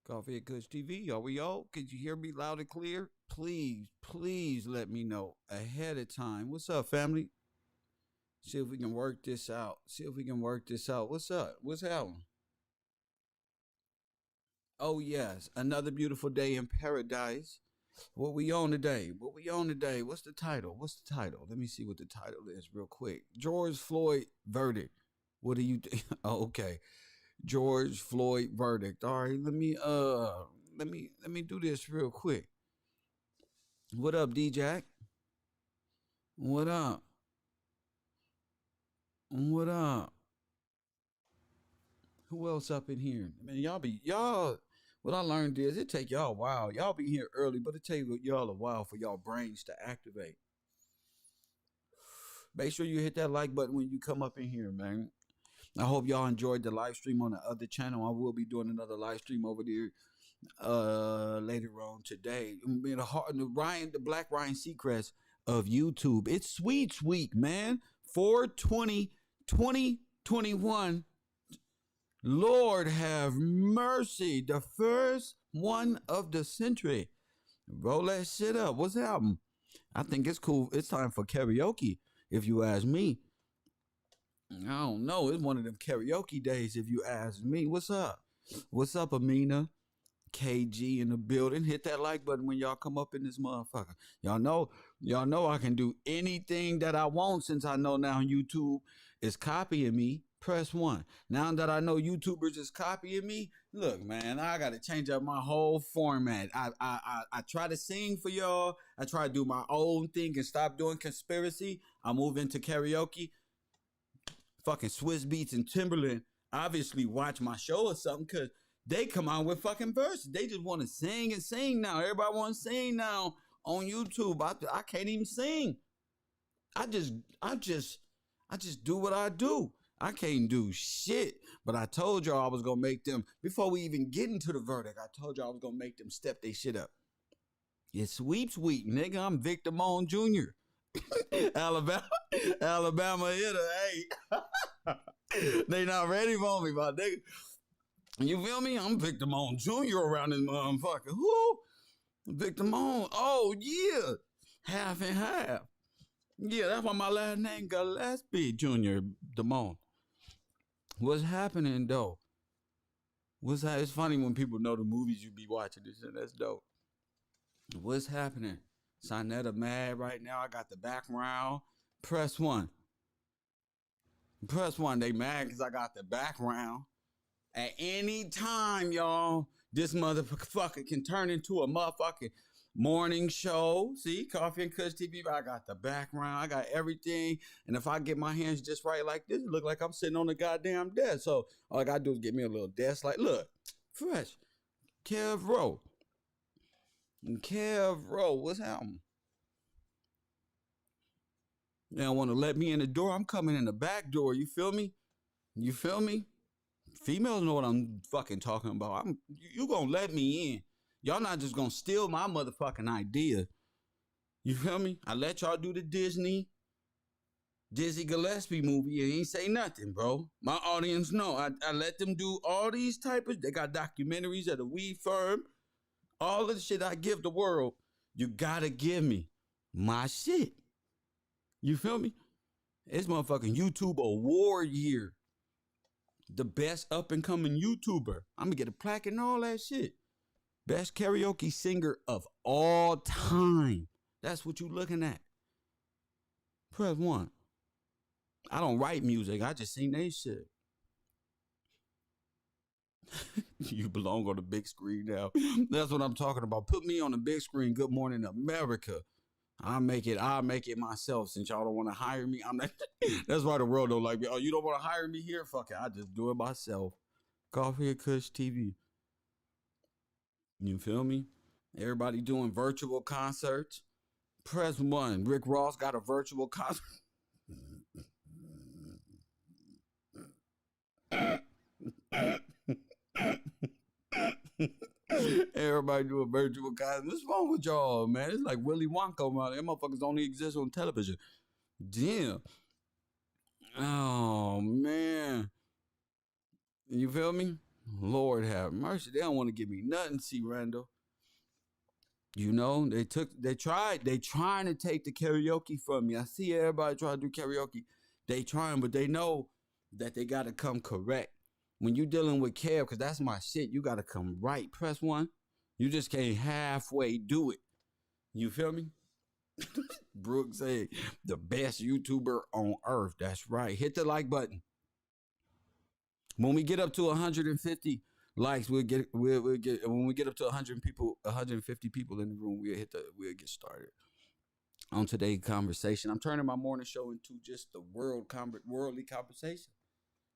Coffee and Kush TV. Are we on? Could you hear me loud and clear? Please, please let me know ahead of time. What's up, family? See if we can work this out. See if we can work this out. What's up? What's happening? Oh, yes. Another beautiful day in paradise. What we on today? What we on today? What's the title? What's the title? Let me see what the title is real quick. George Floyd verdict. What do you think? Oh, okay. George Floyd verdict. All right, let me do this real quick. What up, D Jack? What up? What up? Who else up in here? Man, y'all. What I learned is it take y'all a while. Y'all be here early, but it take y'all a while for y'all brains to activate. Make sure you hit that like button when you come up in here, man. I hope y'all enjoyed the live stream on the other channel. I will be doing another live stream over there later on today. The Black Ryan Seacrest of YouTube. It's sweet, man. 420 2021. Lord have mercy. The first one of the century. Roll that shit up. What's happening? I think it's cool. It's time for karaoke, if you ask me. I don't know. It's one of them karaoke days, if you ask me. What's up? What's up, Amina? KG in the building. Hit that like button when y'all come up in this motherfucker. Y'all know I can do anything that I want since I know now YouTube is copying me. Press 1. Now that I know YouTubers is copying me, look, man, I gotta change up my whole format. I try to sing for y'all. I try to do my own thing and stop doing conspiracy. I move into karaoke. Fucking Swiss Beats and Timberland obviously watch my show or something because they come out with fucking verses. They just want to sing and sing now. Everybody want to sing now on YouTube. I can't even sing. I just do what I do. I can't do shit. But I told y'all I was gonna make them before we even get into the verdict. I told y'all I was gonna make them step their shit up. It's sweeps week, nigga. I'm Victor Moan Jr. Alabama hitter. Hey, they not ready for me, my nigga. You feel me? I'm Victor Moan Jr. around this motherfucker. Who? Victor Moan. Oh yeah, half and half. Yeah, that's why my last name Gillespie Jr. Damone. What's happening though? It's funny when people know the movies you be watching this and that's dope. What's happening? Sonetta mad right now. I got the background. Press 1. Press 1. They mad because I got the background. At any time, y'all, this motherfucker can turn into a motherfucking morning show. See, Coffee and Kush TV. I got the background. I got everything. And if I get my hands just right like this, it look like I'm sitting on the goddamn desk. So all I got to do is get me a little desk. Like, look, fresh. Kev Rowe. What's happening? They don't want to let me in the door. I'm coming in the back door. You feel me? You feel me? Females know what I'm fucking talking about. You gonna let me in. Y'all not just gonna steal my motherfucking idea. You feel me? I let y'all do the Dizzy Gillespie movie and ain't say nothing, bro. My audience know. I let them do all these they got documentaries at a weed firm. All of the shit I give the world, you gotta give me my shit. You feel me? It's motherfucking YouTube award year. The best up and coming YouTuber. I'm gonna get a plaque and all that shit. Best karaoke singer of all time. That's what you looking at. Press 1. I don't write music. I just sing that shit. You belong on the big screen now. That's what I'm talking about. Put me on the big screen. Good Morning America. I'll make it myself since y'all don't want to hire me. That's why the world don't like me. Oh, you don't want to hire me here? Fuck it. I just do it myself. Coffee and Kush TV. You feel me? Everybody doing virtual concerts. Press 1. Rick Ross got a virtual concert. Everybody do a virtual concert. What's wrong with y'all, man? It's like Willy Wonka, man. Them motherfuckers only exist on television. Damn. Oh, man. You feel me? Lord have mercy. They don't want to give me nothing, see, Randall. You know, they trying to take the karaoke from me. I see everybody try to do karaoke. They trying, but they know that they gotta come correct. When you dealing with Kev, because that's my shit, you gotta come right. Press one. You just can't halfway do it. You feel me? Brooke said, the best YouTuber on earth. That's right. Hit the like button. When we get up to 150 likes, we'll get when we get up to 100 people, 150 people in the room, we'll get started on today's conversation. I'm turning my morning show into just the worldly conversation.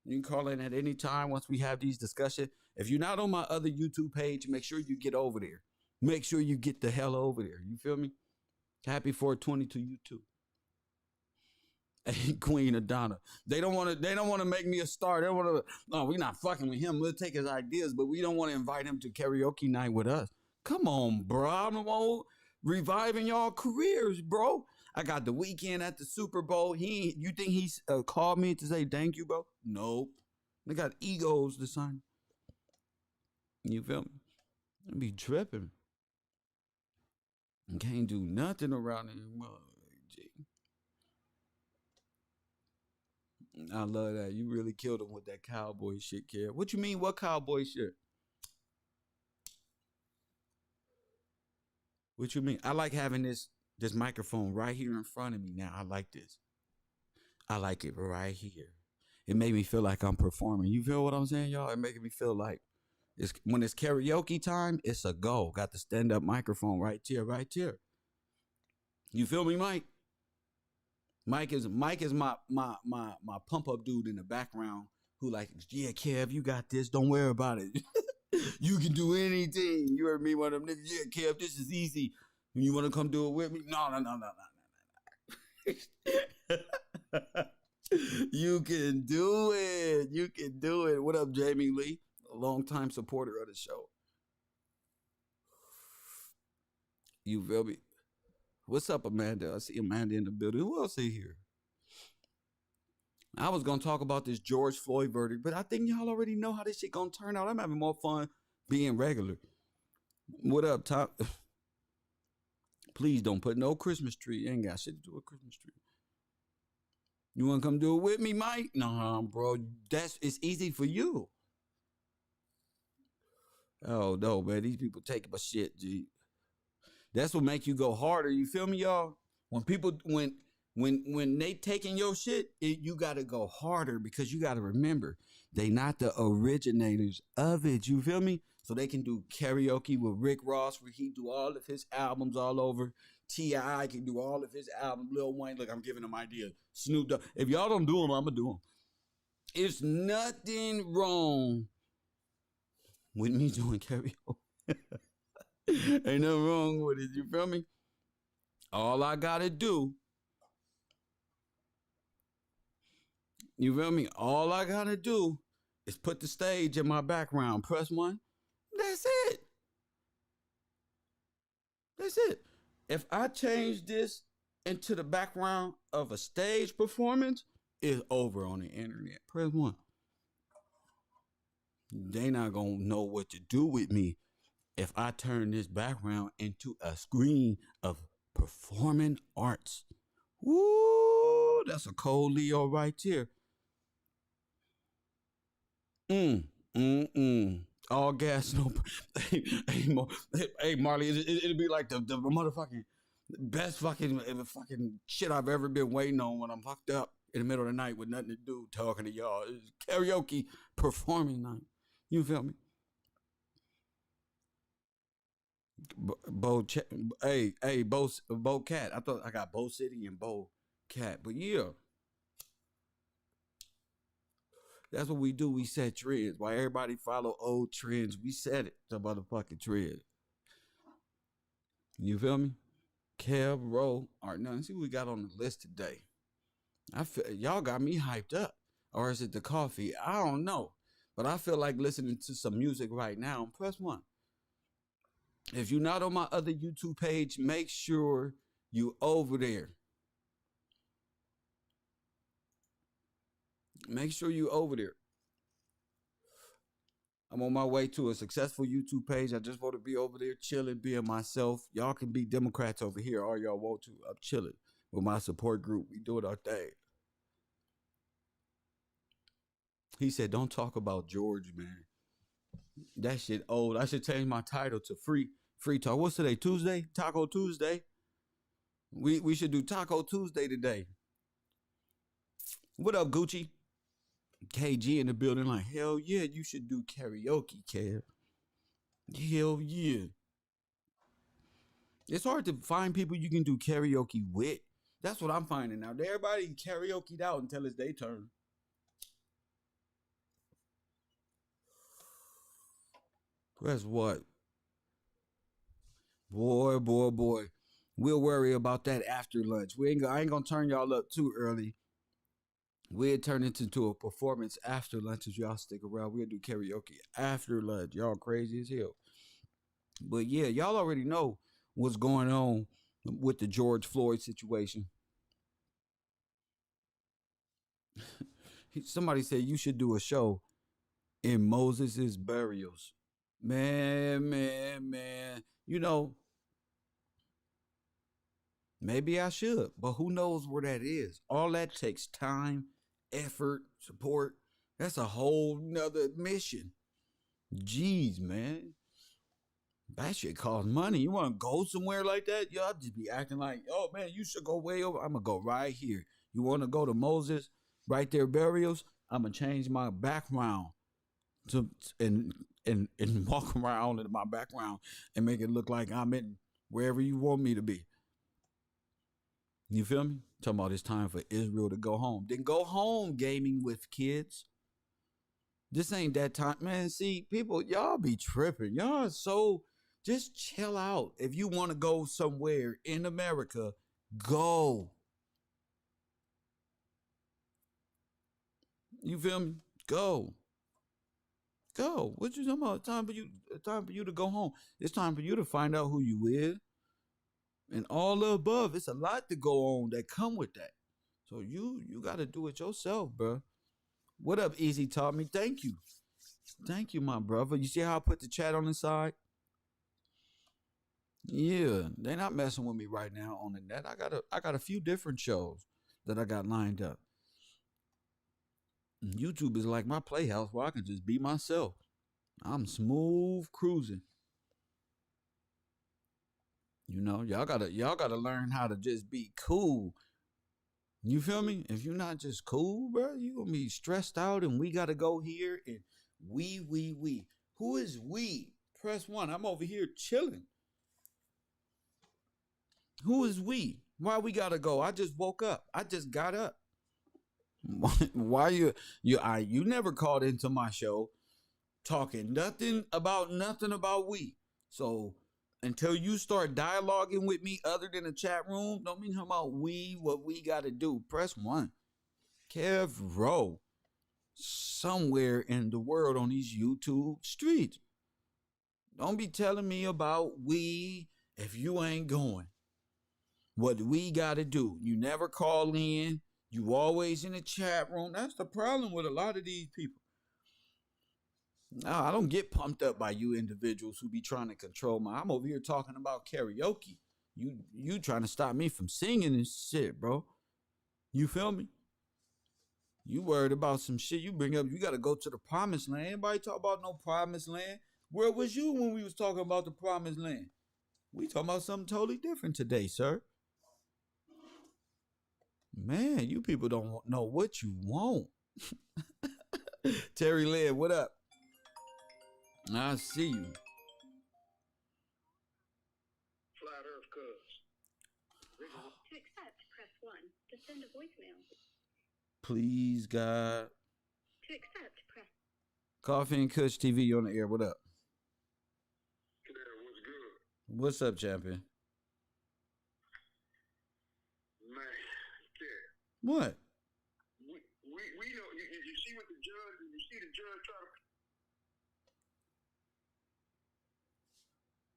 You can call in at any time once we have these discussions. If you're not on my other YouTube page, make sure you get over there. Make sure you get the hell over there. You feel me? Happy 420 to you too. Hey, Queen Adonna. They don't want to make me a star. They don't want to. No, we're not fucking with him. We'll take his ideas, but we don't want to invite him to karaoke night with us. Come on, bro. I'm reviving y'all careers, bro. I got the weekend at the Super Bowl. You think he's called me to say thank you, bro? No. They got egos to sign. You feel me? I be tripping. Can't do nothing around here. I love that. You really killed him with that cowboy shit, Kev. What you mean? What cowboy shit? What you mean? I like having this microphone right here in front of me now. I like this. I like it right here. It made me feel like I'm performing. You feel what I'm saying, y'all? It making me feel like when it's karaoke time, it's a go. Got the stand-up microphone right here, right here. You feel me, Mike? Mike is my pump up dude in the background who like, yeah, Kev, you got this. Don't worry about it. You can do anything. You heard me, one of them niggas. Yeah, Kev, this is easy. You want to come do it with me? No. You can do it. You can do it. What up, Jamie Lee? A longtime supporter of the show. You feel me? What's up, Amanda? I see Amanda in the building. Who else is here? I was going to talk about this George Floyd verdict, but I think y'all already know how this shit going to turn out. I'm having more fun being regular. What up, Tom? Please don't put no Christmas tree. You ain't got shit to do with Christmas tree. You want to come do it with me, Mike? No, bro. It's easy for you. Oh, no, man. These people take my shit, G. That's what make you go harder. You feel me, y'all? When people, when they taking your shit, you got to go harder because you got to remember, they not the originators of it. You feel me? So they can do karaoke with Rick Ross where he do all of his albums all over. T.I. can do all of his albums. Lil Wayne, look, I'm giving them ideas. Snoop Dogg. If y'all don't do them, I'm going to do them. It's nothing wrong with me doing karaoke. Ain't nothing wrong with it. You feel me? All I got to do, you feel me? All I got to do is put the stage in my background. Press one. That's it. That's it. If I change this into the background of a stage performance, it's over on the internet. Press one. They not going to know what to do with me if I turn this background into a screen of performing arts. Woo, that's a cold Leo right there. All gas, no. Hey, Marley, it'll be like the motherfucking best fucking shit I've ever been waiting on when I'm fucked up in the middle of the night with nothing to do, talking to y'all. It's karaoke performing night. You feel me? Bo Cat. I thought I got Bo City and Bo Cat, but yeah. That's what we do. We set trends. While everybody follow old trends, we set it to motherfucking trend. You feel me? Kev, Rowe, Art None. See what we got on the list today. I feel y'all got me hyped up. Or is it the coffee? I don't know. But I feel like listening to some music right now. Press one. If you're not on my other YouTube page, make sure you over there. Make sure you over there. I'm on my way to a successful YouTube page. I just want to be over there chilling, being myself. Y'all can be Democrats over here, all y'all want to. I'm chilling with my support group. We doing our thing. He said, "Don't talk about George, man. That shit old. I should change my title to free talk. What's today? Tuesday? Taco Tuesday. We should do Taco Tuesday today. What up, Gucci? KG in the building, like, hell yeah, you should do karaoke, Kev. Hell yeah. It's hard to find people you can do karaoke with. That's what I'm finding now. Everybody karaoke'd out until it's their turn. Guess what? Boy. We'll worry about that after lunch. I ain't gonna turn y'all up too early. We'll turn it into a performance after lunch if y'all stick around. We'll do karaoke after lunch. Y'all crazy as hell. But yeah, y'all already know what's going on with the George Floyd situation. Somebody said you should do a show in Moses's burials. Man. You know, maybe I should, but who knows where that is? All that takes time, effort, support. That's a whole nother mission. Jeez, man. That shit costs money. You want to go somewhere like that? Y'all just be acting like, oh man, you should go way over. I'm going to go right here. You want to go to Moses, right there, burials? I'm going to change my background to and walk around in my background and make it look like I'm in wherever you want me to be. You feel me? Talking about it's time for Israel to go home. Then go home gaming with kids. This ain't that time. Man, see, people, y'all be tripping. Y'all so, just chill out. If you want to go somewhere in America, go. You feel me? Go. What you talking about? Time for you to go home. It's time for you to find out who you is. And all the above. It's a lot to go on that come with that. So you got to do it yourself, bro. What up, Easy Taught Me? Thank you. Thank you, my brother. You see how I put the chat on the side? Yeah, they're not messing with me right now on the net. I got a few different shows that I got lined up. YouTube is like my playhouse where I can just be myself. I'm smooth cruising. You know, y'all gotta learn how to just be cool. You feel me? If you're not just cool, bro, you gonna be stressed out and we gotta go here and we. Who is we? Press 1. I'm over here chilling. Who is we? Why we gotta go? I just woke up. I just got up. Why you never called into my show talking nothing about we. So until you start dialoguing with me other than a chat room, don't mean about what we gotta do. Press 1. Kev Rowe. Somewhere in the world on these YouTube streets. Don't be telling me about we if you ain't going. What we gotta do. You never call in. You always in the chat room. That's the problem with a lot of these people. No, I don't get pumped up by you individuals who be trying to control I'm over here talking about karaoke. You trying to stop me from singing and shit, bro. You feel me? You worried about some shit you bring up. You got to go to the promised land. Anybody talk about no promised land? Where was you when we was talking about the promised land? We talking about something totally different today, sir. Man, you people don't know what you want. Terry Lynn, what up? I see you. Flat Earth cuz. To accept, press 1. To send a voicemail. Please, God. To accept, press. Coffee and Kush TV, you on the air. What up? Yeah, what's good? What's up, champion? Man, yeah. What? We don't. You see what the judge? You see the judge try to.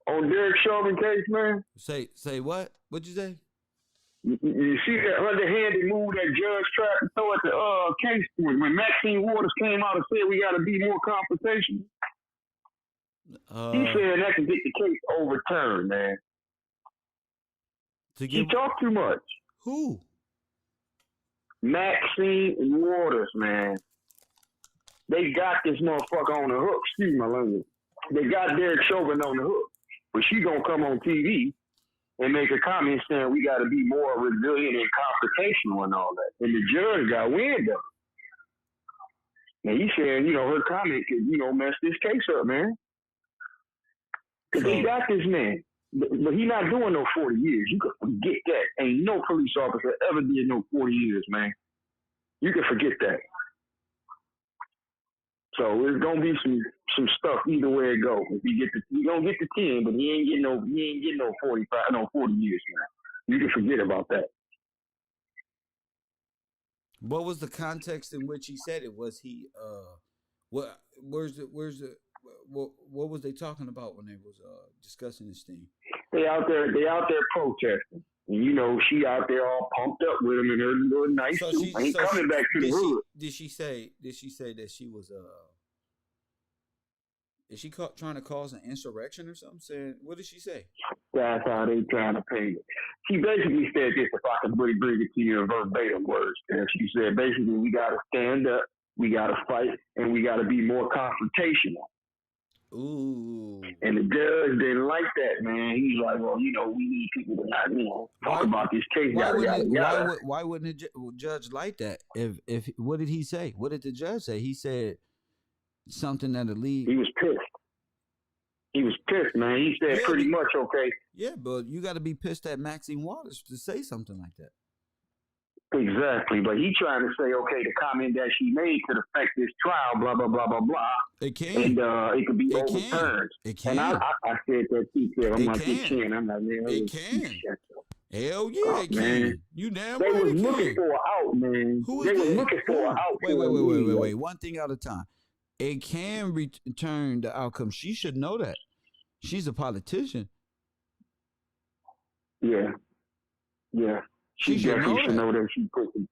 On Derek Chauvin case, man. Say what? What'd you say? You see that underhanded move that judge tried to throw at the case when Maxine Waters came out and said we got to be more confrontational. He said that could get the case overturned, man. She talked too much. Who? Maxine Waters, man. They got this motherfucker on the hook. Excuse my language. They got Derek Chauvin on the hook. But she gonna come on TV and make a comment saying we got to be more resilient and confrontational and all that. And the judge got wind of it. And he said, her comment could, mess this case up, man. Because they got this man. But he not doing no 40 years. You can forget that. Ain't no police officer ever did no 40 years, man. You can forget that. So it's gonna be some stuff either way it go. If he gonna get the 10, but he ain't getting no 40 years, man. You can forget about that. What was the context in which he said it? Was he what was they talking about when they was discussing this thing? They out there protesting. And she out there all pumped up with him in her little nice suit. Ain't coming back to the hood. Did she say that she was is she trying to cause an insurrection or something? Saying, what did she say? That's how they trying to paint it. She basically said this, if I can bring it to you in verbatim words. And she said, basically, we got to stand up, we got to fight, and we got to be more confrontational. Ooh. And the judge didn't like that, man. He's like, well, we need people to not, talk about this case. Why wouldn't the judge like that? If what did he say? What did the judge say? He said something that'll lead. He was pissed. He was pissed, man. He said pretty much, okay. Yeah, but you got to be pissed at Maxine Waters to say something like that. Exactly, but he trying to say, okay, the comment that she made could affect this trial, blah, blah, blah, blah, blah. It can. And it could be overturned. It can. And I said that too, Kev. I'm like, it can. I'm like, man. It can. Hell yeah, it can. Man. You damn right. They was looking for an out, man. Who they was looking for an out. Wait. One thing at a time. It can return the outcome. She should know that. She's a politician. Yeah. She definitely should know that she put it.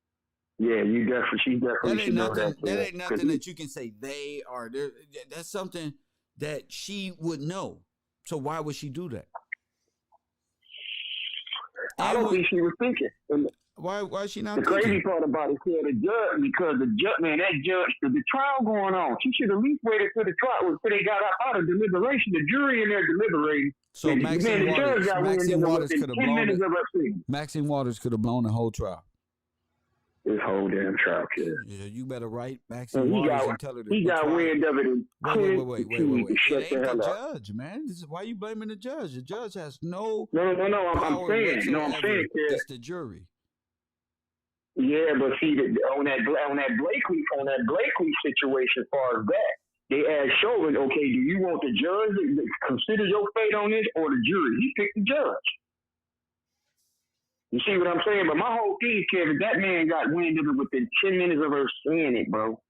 Yeah, she definitely should know that. That ain't nothing that you can say they are there. That's something that she would know. So why would she do that? I don't think she was thinking. Why is she not the thinking? Crazy part about it is the judge, because the trial going on. She should at least waited till the trial, until they got out of deliberation. The jury in there deliberating. So Maxine Waters could have blown the whole trial. This whole damn trial, kid. Yeah, you better write Maxine Waters and tell her that. He got wind of it. Wait. It ain't the judge, man. This is why you blaming the judge. The judge has no. No. I'm saying, it's the jury. Yeah, but see, on that Blakely situation, as far as that, they asked Chauvin, okay, do you want the judge to consider your fate on this or the jury? He picked the judge. You see what I'm saying? But my whole thing, Kevin, that man got wind of it within 10 minutes of her saying it, bro.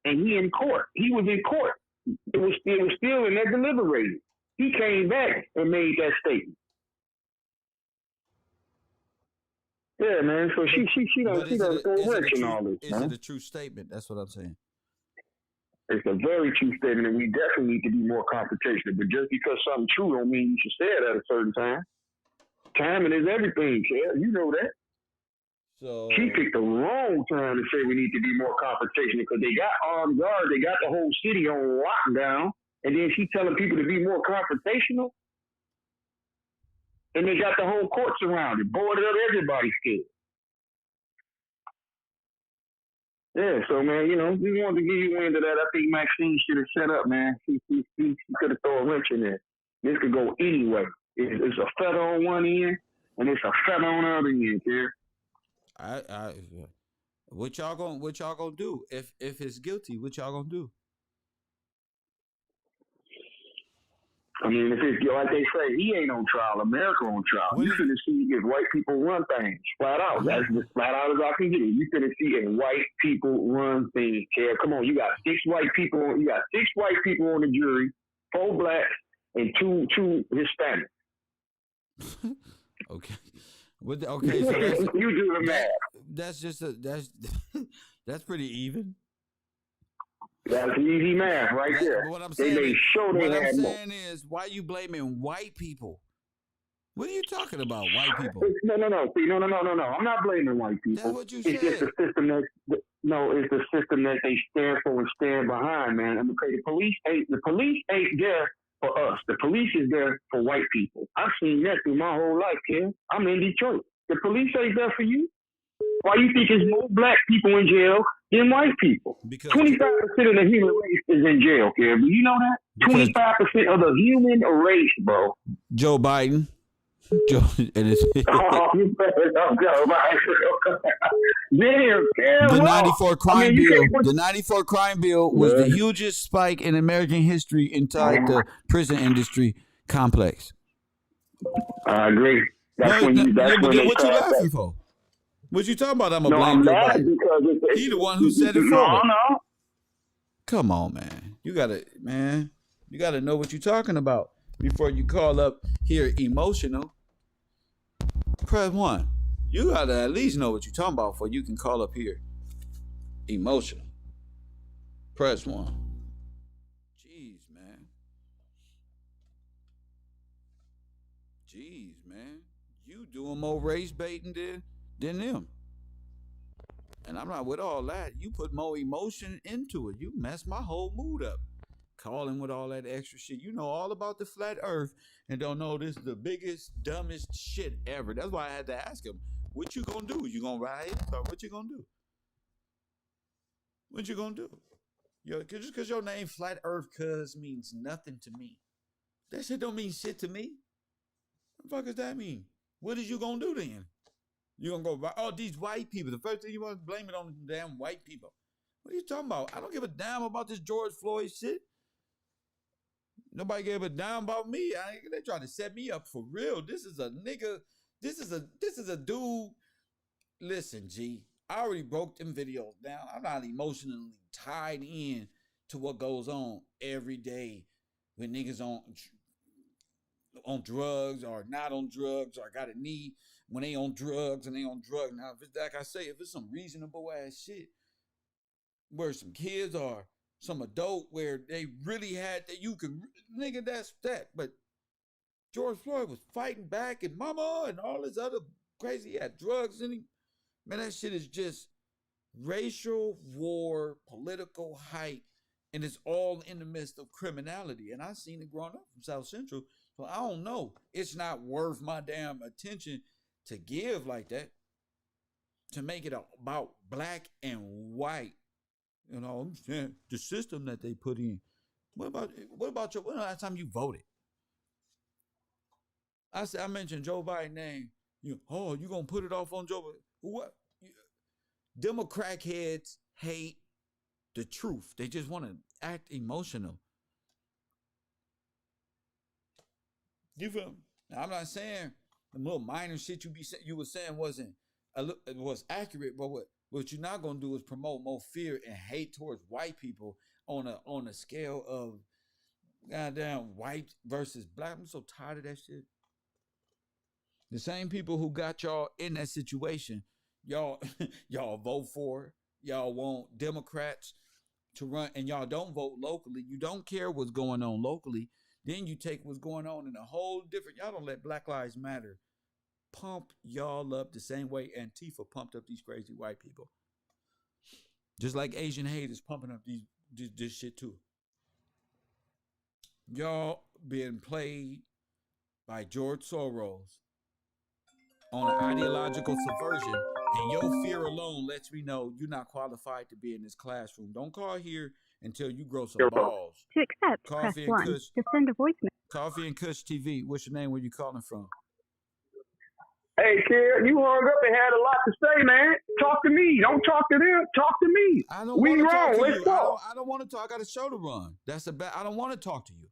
And he in court. He was in court. It was still in there deliberating. He came back and made that statement. Yeah, man. So she doesn't go rich in all this. Is it a true statement? That's what I'm saying. It's a very true statement, and we definitely need to be more confrontational. But just because something's true don't mean you should say it at a certain time. Timing is everything, Kev. You know that. So she picked the wrong time to say we need to be more confrontational because they got armed guards, they got the whole city on lockdown, and then she telling people to be more confrontational. And they got the whole court surrounded, boarded up, everybody scared. Yeah, so man, we wanted to give you wind of that. I think Maxine should have set up, man. She could have thrown a wrench in there. This could go anyway. It's a feather on one end, and it's a feather on the other end, here. What y'all gonna do if it's guilty? What y'all gonna do? I mean, if it's like they say, he ain't on trial. America on trial. You finna see if white people run things flat out. That's as flat out as I can get it. You finna see if white people run things. Kev, come on, you got six white people on the jury, 4 blacks and two Hispanics. Okay. Okay. So that's, you do the math. That's just that's pretty even. That's easy math right there. What I'm They saying made is, sure they what I'm had more. saying is, why you blaming white people? What are you talking about, white people? No. See, no. I'm not blaming white people. That's what you It's just said. the system that it's the system that they stand for and stand behind, man. I'm okay. The police ain't there for us. The police is there for white people. I've seen that through my whole life, kid. I'm in Detroit. The police ain't there for you. Why you think there's more black people in jail than white people? Because 25% of the human race is in jail, kid. Do you know that? 25% of the human race, bro. Joe Biden. Joe, and it's the 94 crime bill. The 94 crime bill was the hugest spike in American history inside the prison industry complex. I agree. That's when they what you laughing for? What you talking about? I'm blame Joe Biden. He the one who said it forward. No. Come on, man. You gotta know what you're talking about before you call up here emotional. Press 1. You gotta at least know what you're talking about before you can call up here emotional. Press 1. Jeez, man. You doing more race baiting than them. And I'm not with all that. You put more emotion into it. You mess my whole mood up. Calling with all that extra shit. You know all about the flat earth and don't know this is the biggest, dumbest shit ever. That's why I had to ask him, what you gonna do? You gonna ride or what you gonna do? What you gonna do? Just because your name Flat Earth Cuz means nothing to me. That shit don't mean shit to me. What the fuck does that mean? What is you gonna do then? You gonna go, oh, these white people. The first thing you want to blame it on the damn white people. What are you talking about? I don't give a damn about this George Floyd shit. Nobody gave a damn about me. They trying to set me up for real. This is a nigga. This is a dude. Listen, G. I already broke them videos down. I'm not emotionally tied in to what goes on every day when niggas on drugs or not on drugs or got a need when they on drugs and they on drugs. Now, if it's like I say, if it's some reasonable ass shit where some kids are some adult where they really had that you can nigga that's that. But George Floyd was fighting back and mama and all this other crazy, he had drugs in him. Man, that shit is just racial war, political hype, and it's all in the midst of criminality. And I seen it growing up from South Central, so I don't know. It's not worth my damn attention to give like that, to make it about black and white. You know, the system that they put in. What about when the last time you voted? I mentioned Joe Biden's name. You gonna put it off on Joe Biden? What? Democrat heads hate the truth. They just want to act emotional. You feel me? Now, I'm not saying the little minor shit you were saying was accurate, but what you're not gonna do is promote more fear and hate towards white people on a scale of goddamn white versus black. I'm so tired of that shit. The same people who got y'all in that situation, y'all vote for. Y'all want Democrats to run, and y'all don't vote locally. You don't care what's going on locally. Then you take what's going on in a whole different. Y'all don't let Black Lives Matter pump y'all up the same way Antifa pumped up these crazy white people. Just like Asian hate is pumping up this shit too. Y'all being played by George Soros on an ideological subversion, and your fear alone lets me know you're not qualified to be in this classroom. Don't call here until you grow some balls. To accept, Coffee press 1. Kush, to send a voicemail. Coffee and Kush TV. What's your name? Where you calling from? Hey, kid, you hung up and had a lot to say, man. Talk to me. Don't talk to them. Talk to me. I don't want to talk to you. I don't want to talk. I got a show to run. I don't want to talk to you.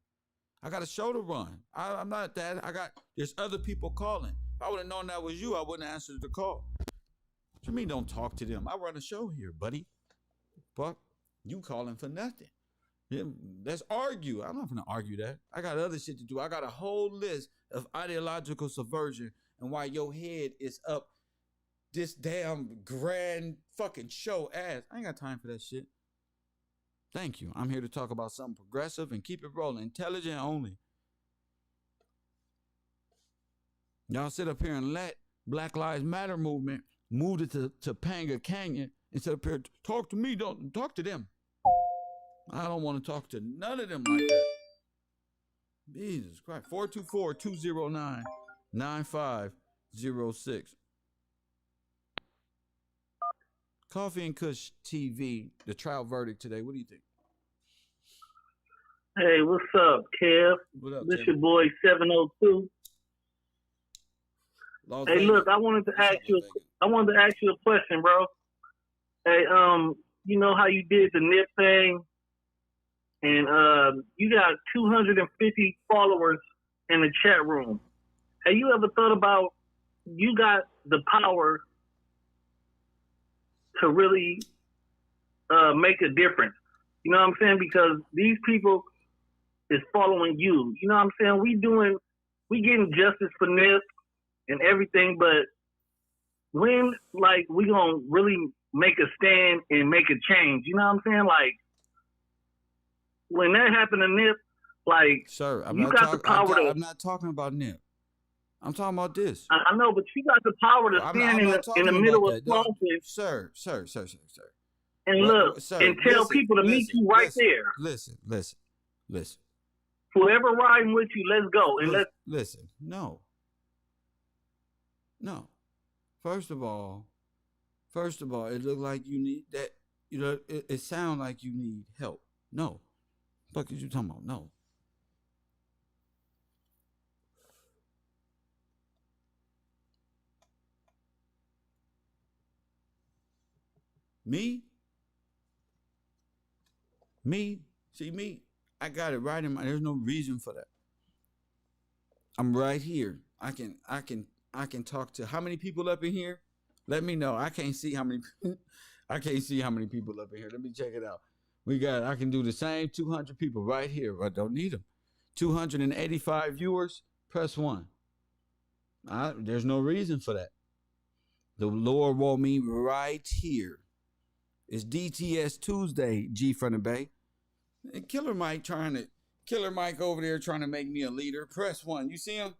I got a show to run. I'm not that. There's other people calling. If I would have known that was you, I wouldn't answer the call. What you mean don't talk to them? I run a show here, buddy. Fuck, you calling for nothing. Yeah, let's argue. I'm not going to argue that. I got other shit to do. I got a whole list of ideological subversion and why your head is up this damn grand fucking show ass. I ain't got time for that shit. Thank you. I'm here to talk about something progressive and keep it rolling. Intelligent only. Y'all sit up here and let Black Lives Matter movement move it to Topanga Canyon and sit up here, talk to me, don't talk to them. I don't want to talk to none of them like that. Jesus Christ. 424-209-9506. Coffee and Kush TV, the trial verdict today. What do you think? Hey, what's up, Kev? What up, This Tim? your boy 702. Las Hey, Vegas. look, I wanted to What's ask up, you. Las Vegas? I wanted to ask you a question, bro. Hey, you know how you did the NIP thing, and you got 250 followers in the chat room. Have you ever thought about you got the power to really make a difference? You know what I'm saying? Because these people is following you. You know what I'm saying? We getting justice for NIP and everything, but when like we gonna really make a stand and make a change? You know what I'm saying? Like when that happened to NIP, like Sir, I'm you not got the power to. I'm not talking about NIP. I'm talking about this. I know, but you got the power to stand in the middle of classes, Sir. and What- look sir, and tell listen, people to meet listen, you right listen, there. Listen. Whoever riding with you, let's go and let's. Listen. No. First of all, it looked like you need that. You know, it sounds like you need help. No. Fuck is you talking about? No. Me? See me? I got it right in my. There's no reason for that. I'm right here. I can talk to how many people up in here? Let me know. I can't see how many. I can't see how many people up in here. Let me check it out. I can do the same 200 people right here. I don't need them. 285 viewers. Press 1. There's no reason for that. The Lord want me right here. It's DTS Tuesday, G from the Bay. And Killer Mike over there trying to make me a leader. Press 1. You see him?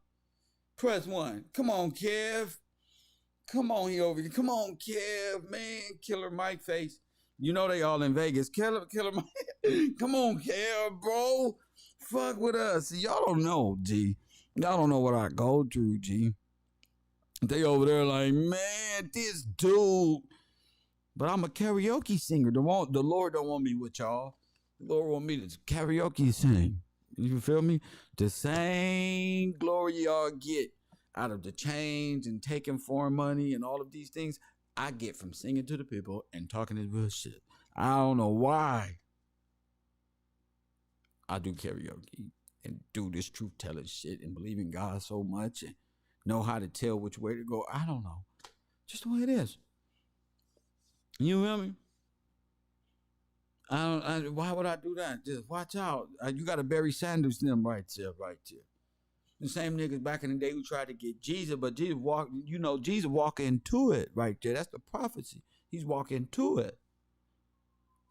Press 1. Come on, Kev. Come on, he over here. Come on, Kev, man. Killer Mike face. You know they all in Vegas. Killer Mike. Come on, Kev, bro. Fuck with us. See, y'all don't know, G. Y'all don't know what I go through, G. They over there like, man, this dude. But I'm a karaoke singer. The Lord don't want me with y'all. The Lord want me to karaoke sing. You feel me? The same glory y'all get out of the change and taking foreign money and all of these things, I get from singing to the people and talking this real shit. I don't know why I do karaoke and do this truth-telling shit and believe in God so much and know how to tell which way to go. I don't know. Just the way it is. You feel me? Why would I do that? Just watch out. You got to Barry Sanders them right there. The same niggas back in the day who tried to get Jesus, but Jesus walk into it right there. That's the prophecy. He's walking into it.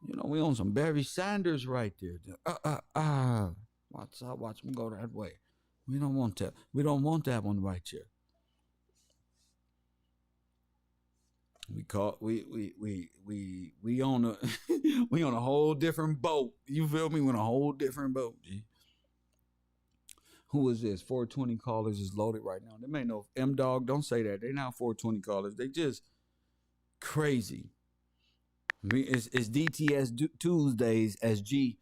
You know, we on some Barry Sanders right there. Watch out, watch him go that way. We don't want that. We don't want that one right here. We on a we on a whole different boat. You feel me? We're on a whole different boat, G. Who is this? 420 callers is loaded right now. They may know M-Dog. Don't say that. They not 420 callers. They just crazy. It's DTS Tuesdays, as G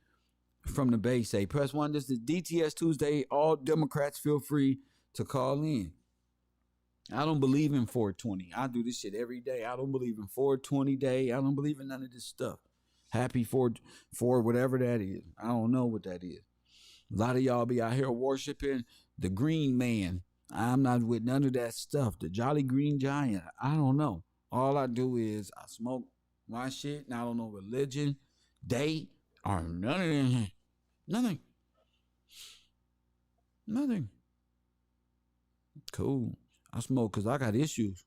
from the Bay say. Press 1. This is DTS Tuesday. All Democrats feel free to call in. I don't believe in 420. I do this shit every day. I don't believe in 420 day. I don't believe in none of this stuff. Happy for whatever that is. I don't know what that is. A lot of y'all be out here worshiping the green man. I'm not with none of that stuff. The Jolly Green Giant. I don't know. All I do is I smoke my shit, and I don't know religion, date, or none of that. Nothing. Cool. I smoke because I got issues.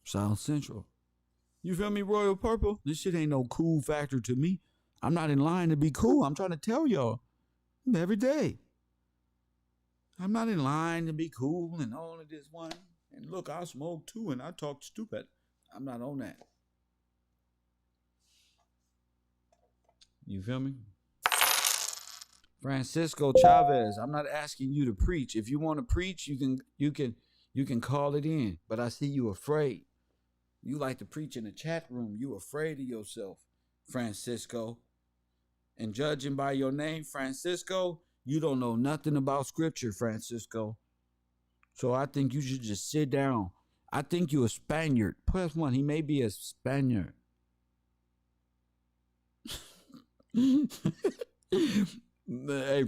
South Central. You feel me, Royal Purple? This shit ain't no cool factor to me. I'm not in line to be cool. I'm trying to tell y'all every day. I'm not in line to be cool and all of this one. And look, I smoke too and I talk stupid. I'm not on that. You feel me? Francisco Chavez, I'm not asking you to preach. If you want to preach, you can call it in. But I see you afraid. You like to preach in the chat room. You afraid of yourself, Francisco. And judging by your name, Francisco, you don't know nothing about scripture, Francisco. So I think you should just sit down. I think you're a Spaniard. Plus one, he may be a Spaniard. Hey,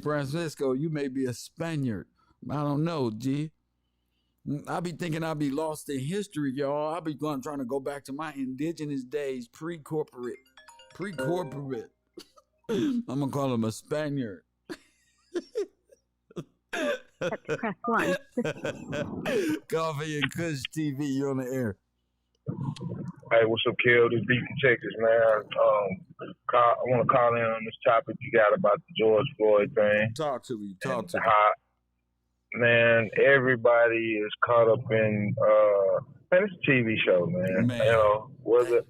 Francisco, you may be a Spaniard. I don't know, G. I be thinking I'll be lost in history, y'all. I'll be trying to go back to my indigenous days, pre-corporate. I'm going to call him a Spaniard. Press 1. Coffee and Kush TV, you're on the air. Hey, what's up, Kel? This Deep in Texas, man. I want to call in on this topic you got about the George Floyd thing. Talk to me. Man, everybody is caught up in, man, it's a TV show, man. You know, whether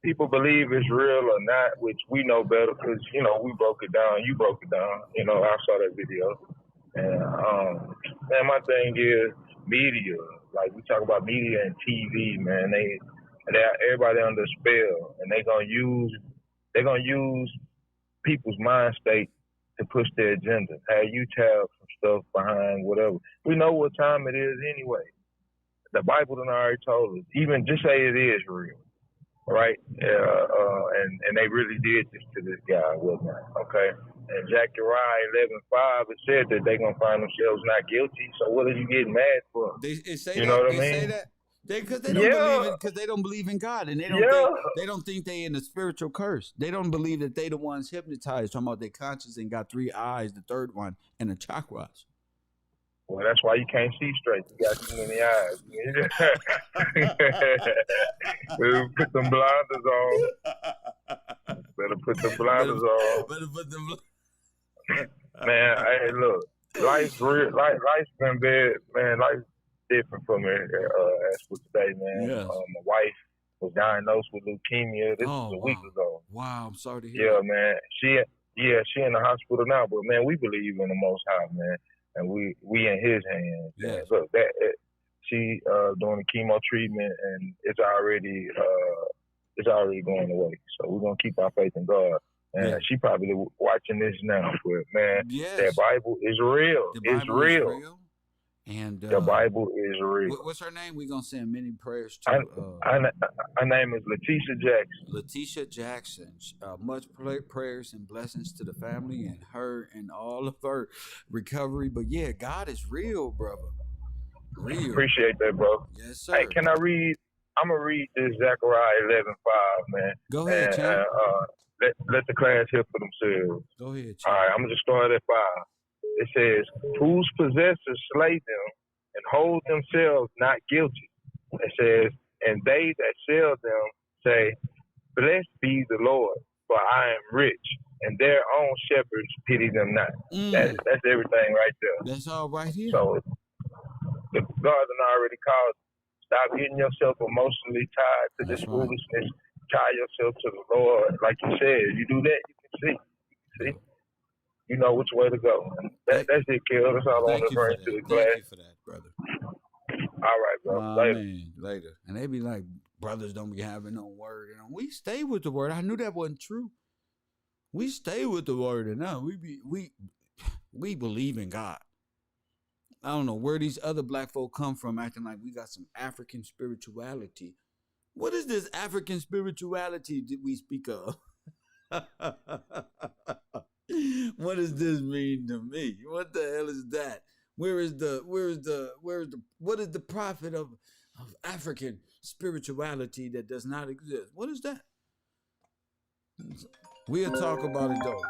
people believe it's real or not, which we know better because, you know, we broke it down. You broke it down. You know, I saw that video. And, man, my thing is media. Like, we talk about media and TV, man. Everybody under spell, and they're gonna use people's mind state to push their agenda. Have you tab some stuff behind whatever. We know what time it is anyway. The Bible done already told us. Even just say it is real, right? And they really did this to this guy, whatnot. Okay. And Zechariah 11:5, it said that they're gonna find themselves not guilty. So what are you getting mad for? You know what I mean? Say that. Because they don't believe in God, and they don't think they in the spiritual curse. They don't believe that they the ones hypnotized, talking about their conscience and got 3 eyes, the third one, and the chakras. Well, that's why you can't see straight. You got too many eyes. Put them blinders on. Better put the blinders on. Man, hey, look, life's real. Life's been bad, man. Life's different from it as for today, man. Yes. My wife was diagnosed with leukemia. This was a week ago. Wow, I'm sorry to hear that. Man. She in the hospital now, but man, we believe in the Most High, man, and we in His hands. Yes. Look, she doing the chemo treatment, and it's already going away. So we're gonna keep our faith in God. And she probably watching this now, but man, that Bible is real. It's real. And the Bible is real. What's her name? We're gonna send many prayers to. Her name is Letitia Jackson. Much prayers and blessings to the family and her and all of her recovery. But yeah, God is real, brother. Real. Appreciate that, bro. Yes, sir. Hey, can I read? I'm gonna read this Zechariah 11:5, man. Go ahead, champ. Let the class hear for themselves. Go ahead, champ. All right, I'm gonna just start at 5. It says, whose possessors slay them and hold themselves not guilty. It says, and they that sell them say, blessed be the Lord, for I am rich, and their own shepherds pity them not. That's everything right there. That's all right here. So the God done already called. Stop getting yourself emotionally tied to this foolishness. Tie yourself to the Lord. Like you said, you do that, you can see. You know which way to go. That's it, Kel. That's all I want to bring to the class. Thank you for that, brother. All right, bro. Later. And they be like, brothers don't be having no word. And we stay with the word. I knew that wasn't true. We stay with the word, and now we believe in God. I don't know where these other black folk come from acting like we got some African spirituality. What is this African spirituality that we speak of? What does this mean to me? What the hell is that? What is the prophet of African spirituality that does not exist? What is that? We'll talk about it though.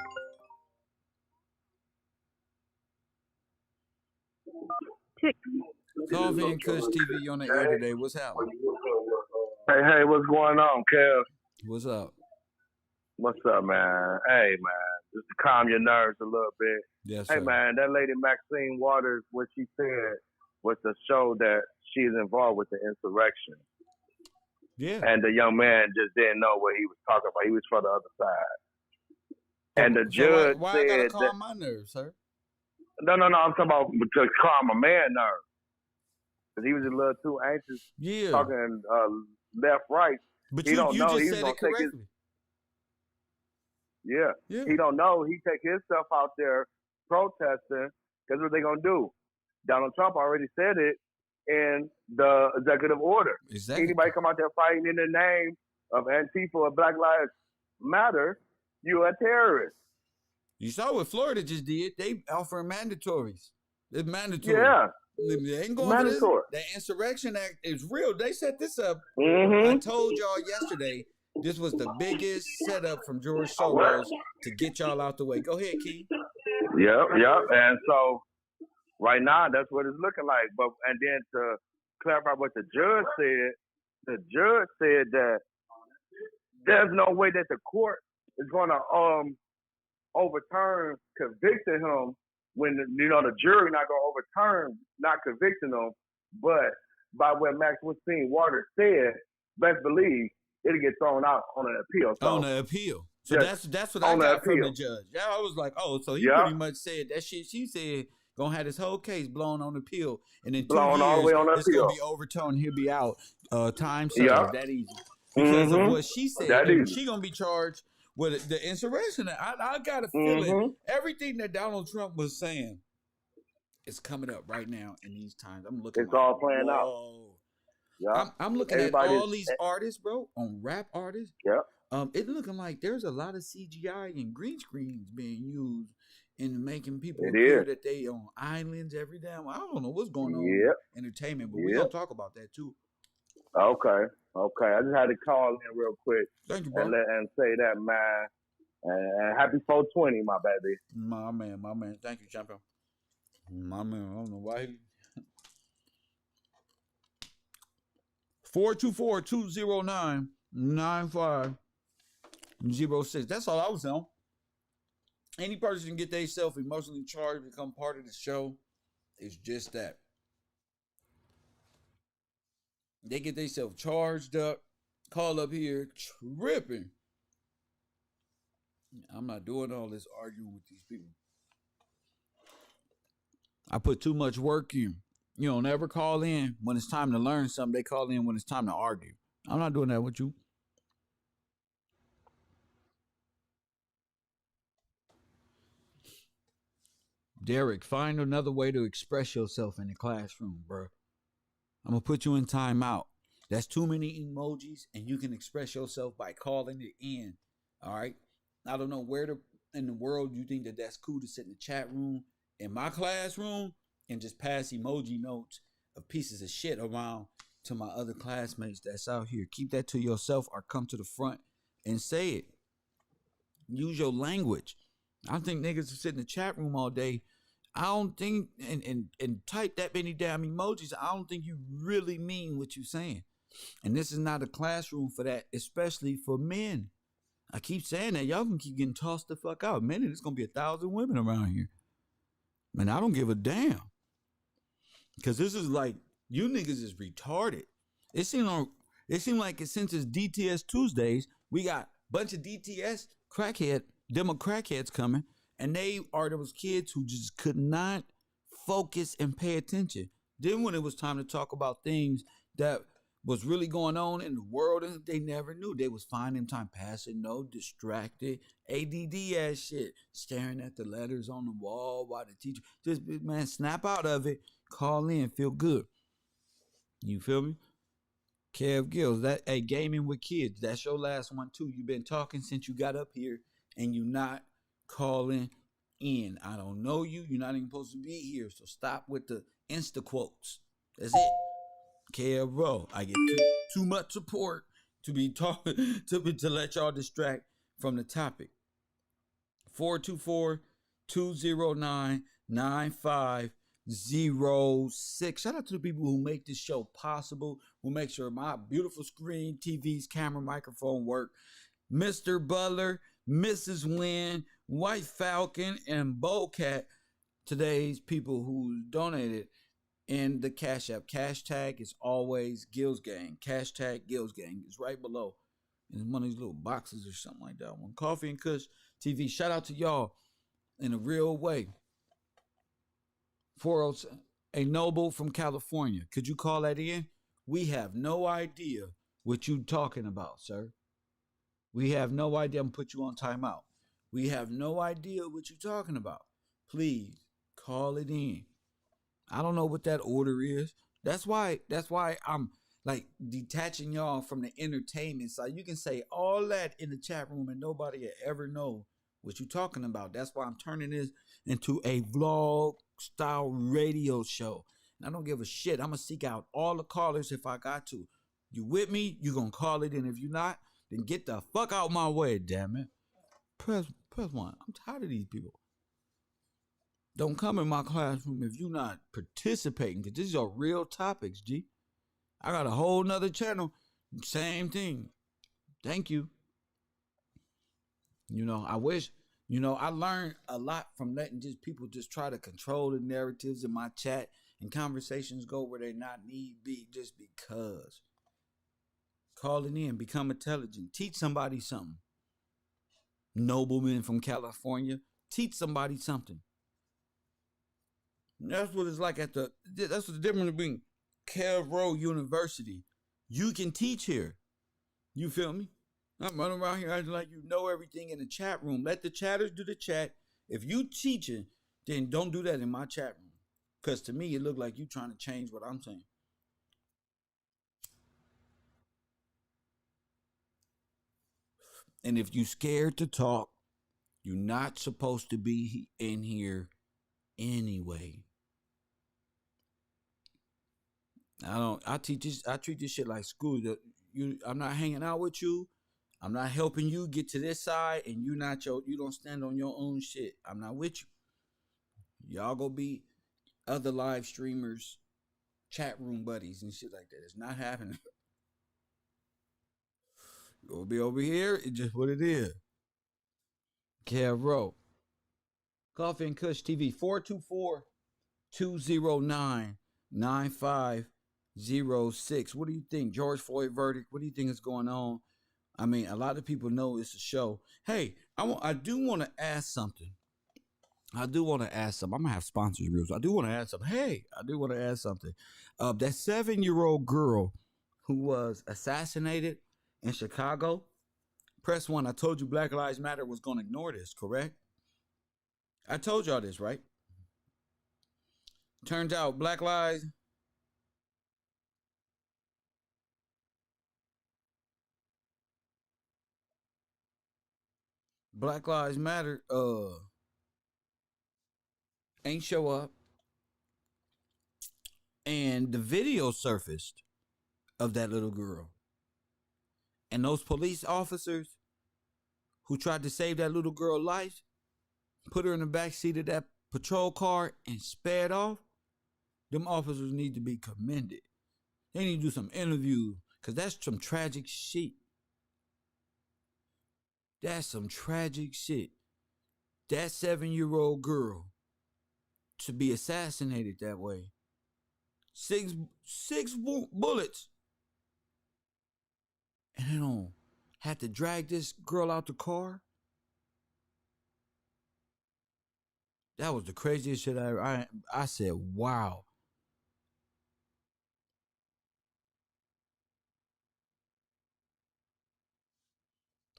Coffee and Kush TV on the air today. What's happening? Hey, what's going on, Kev? What's up? What's up, man? Hey, man, just to calm your nerves a little bit. Yes, hey, sir. man, that lady Maxine Waters, what she said was to show that she is involved with the insurrection. Yeah. And the young man just didn't know what he was talking about. He was for the other side. And the judge why said I gotta that, calm my nerves, sir? no, I'm talking about to calm a man nerves. Because he was a little too anxious, Yeah. talking left, right. But he you don't know. just He's said gonna it take correctly. Yeah. He don't know. He take himself out there protesting. Because what they going to do? Donald Trump already said it in the executive order. Exactly. Anybody come out there fighting in the name of Antifa or Black Lives Matter, you a terrorist. You saw what Florida just did. They offering mandatories. It's mandatory. Yeah. They ain't going mandatory. For this. The Insurrection Act is real. They set this up. Mm-hmm. I told y'all yesterday this was the biggest setup from George Soros to get y'all out the way. Go ahead, Key. Yep. And so right now that's what it's looking like. But and then to clarify what the judge said that there's no way that the court is gonna overturn convicting him when the jury not gonna overturn not convicting him, but by what Maxine Waters said, best believe it'll get thrown out on an appeal. So, on the appeal. So that's what I got from the judge. Yeah, I was like, oh, so he pretty much said that shit she said gonna have this whole case blown on appeal, and in 2 years all the way on it's appeal. Gonna be overturned. He'll be out. Time served. That easy because of what she said. She gonna be charged with the insurrection. I got a feeling everything that Donald Trump was saying is coming up right now in these times. I'm looking. It's all playing out. Yeah. I'm looking at all these artists, bro, on rap artists. Yeah. It's looking like there's a lot of CGI and green screens being used in making people appear that they on islands every damn. I don't know what's going on in entertainment, but we're gonna talk about that too. Okay. I just had to call in real quick. Thank you, bro. And say that, man. And happy 420, my baby. My man. Thank you, champion. My man. I don't know why he 424-209-9506. That's all I was on. Any person can get themselves emotionally charged, become part of the show. It's just that. They get themselves charged up, call up here, tripping. I'm not doing all this arguing with these people. I put too much work in. You don't ever call in when it's time to learn something. They call in when it's time to argue. I'm not doing that with you. Derek, find another way to express yourself in the classroom, bro. I'm going to put you in timeout. That's too many emojis, and you can express yourself by calling it in. All right? I don't know where in the world you think that that's cool to sit in the chat room in my classroom and just pass emoji notes of pieces of shit around to my other classmates that's out here. Keep that to yourself or come to the front and say it. Use your language. I think niggas who sit in the chat room all day, I don't think, and type that many damn emojis, I don't think you really mean what you're saying. And this is not a classroom for that, especially for men. I keep saying that. Y'all can keep getting tossed the fuck out. Man, there's going to be 1,000 women around here. Man, I don't give a damn. Because this is like, you niggas is retarded. It seems like since it's DTS Tuesdays, we got a bunch of DTS demo crackheads coming. And they are those kids who just could not focus and pay attention. Then when it was time to talk about things that was really going on in the world, and they never knew. They was finding time passing, distracted, ADD ass shit, staring at the letters on the wall while the teacher, just, man, snap out of it, call in, feel good. You feel me? Kev Gills, gaming with kids, that's your last one too. You've been talking since you got up here, and you not calling in. I don't know you. You're not even supposed to be here. So stop with the Insta quotes. That's it. Kev, bro, I get too much support to be talking to let y'all distract from the topic. 424-209-9506. Shout out to the people who make this show possible, who make sure my beautiful screen, TVs, camera, microphone work. Mr. Butler, Mrs. Wynn, White Falcon, and Bowcat. Today's people who donated in the Cash App. Cash tag is always Gills Gang. Cash tag Gills Gang is right below. In one of these little boxes or something like that. One Coffee and Kush TV. Shout out to y'all in a real way. 407, a Noble from California. Could you call that in? We have no idea what you talking about, sir. We have no idea. I'm gonna put you on timeout. We have no idea what you're talking about. Please call it in. I don't know what that order is. That's why I'm like detaching y'all from the entertainment side. You can say all that in the chat room and nobody will ever know what you're talking about. That's why I'm turning this into a vlog style radio show. And I don't give a shit. I'm gonna seek out all the callers if I got to. You with me? You gonna call it in. If you're not, then get the fuck out my way, damn it. Press one. I'm tired of these people. Don't come in my classroom if you're not participating, because these are real topics, G. I got a whole nother channel. Same thing. Thank you. I wish, I learned a lot from letting just people just try to control the narratives in my chat and conversations go where they not need be just because. Call it in, become intelligent, teach somebody something. Nobleman from California, teach somebody something. That's what it's like that's the difference between Cairo University. You can teach here. You feel me? I'm running around here acting like you know everything in the chat room. Let the chatters do the chat. If you teaching, then don't do that in my chat room. Because to me, it look like you trying to change what I'm saying. And if you scared to talk, you're not supposed to be in here anyway. I treat this shit like school. I'm not hanging out with you. I'm not helping you get to this side, and you don't stand on your own shit. I'm not with you. Y'all go be other live streamers, chat room buddies and shit like that. It's not happening. You'll be over here. It's just what it is. Cairo. Coffee and Kush TV. 424-209-9506. What do you think? George Floyd verdict. What do you think is going on? I mean, a lot of people know it's a show. Hey, I do want to ask something. I'm going to have sponsors real soon. I do want to ask something. Hey, I do want to ask something. That 7-year-old girl who was assassinated in Chicago, press 1. I told you Black Lives Matter was going to ignore this, correct? I told y'all this, right? Turns out Black Lives Matter ain't show up, and the video surfaced of that little girl, and those police officers who tried to save that little girl's life, put her in the back seat of that patrol car and sped off. Them officers need to be commended. They need to do some interviews, because that's some tragic shit. That's some tragic shit. That 7-year-old girl to be assassinated that way. Six bullets. And they don't have to drag this girl out the car. That was the craziest shit I said, wow.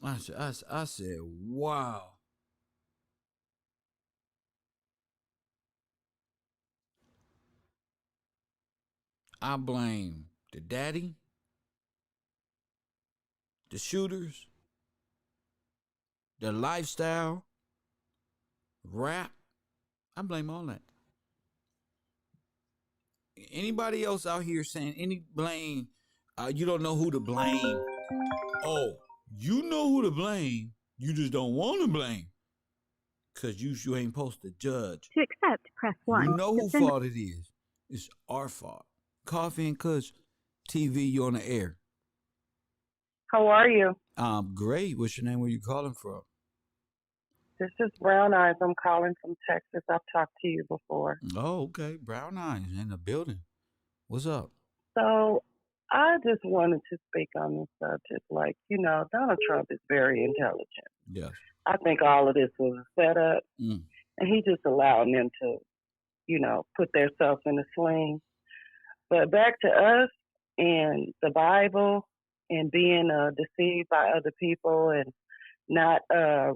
I said, wow. I blame the daddy, the shooters, the lifestyle, rap. I blame all that. Anybody else out here saying any blame, you don't know who to blame. Oh, you know who to blame. You just don't want to blame. Because you ain't supposed to judge. To accept, press 1. You know whose fault it is. It's our fault. Coffee and Kush TV, you on the air. How are you? Great. What's your name? Where you calling from? This is Brown Eyes. I'm calling from Texas. I've talked to you before. Oh, okay. Brown Eyes in the building. What's up? So I just wanted to speak on this subject. Like, Donald Trump is very intelligent. Yes. I think all of this was a setup, and he just allowing them to, put themselves in a sling. But back to us and the Bible and being deceived by other people and not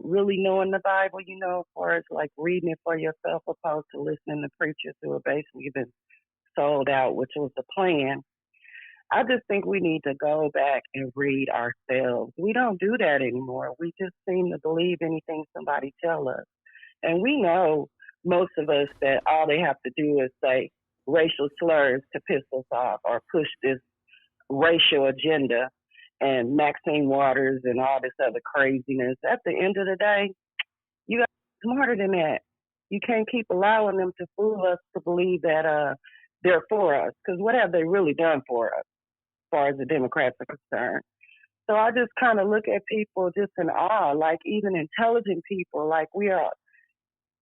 really knowing the Bible, as far as like reading it for yourself opposed to listening to preachers who are basically been sold out, which was the plan. I just think we need to go back and read ourselves. We don't do that anymore. We just seem to believe anything somebody tell us. And we know, most of us, that all they have to do is say racial slurs to piss us off or push this racial agenda and Maxine Waters and all this other craziness. At the end of the day, you got to be smarter than that. You can't keep allowing them to fool us to believe that they're for us. Because what have they really done for us as far as the Democrats are concerned? So I just kind of look at people just in awe, like even intelligent people, like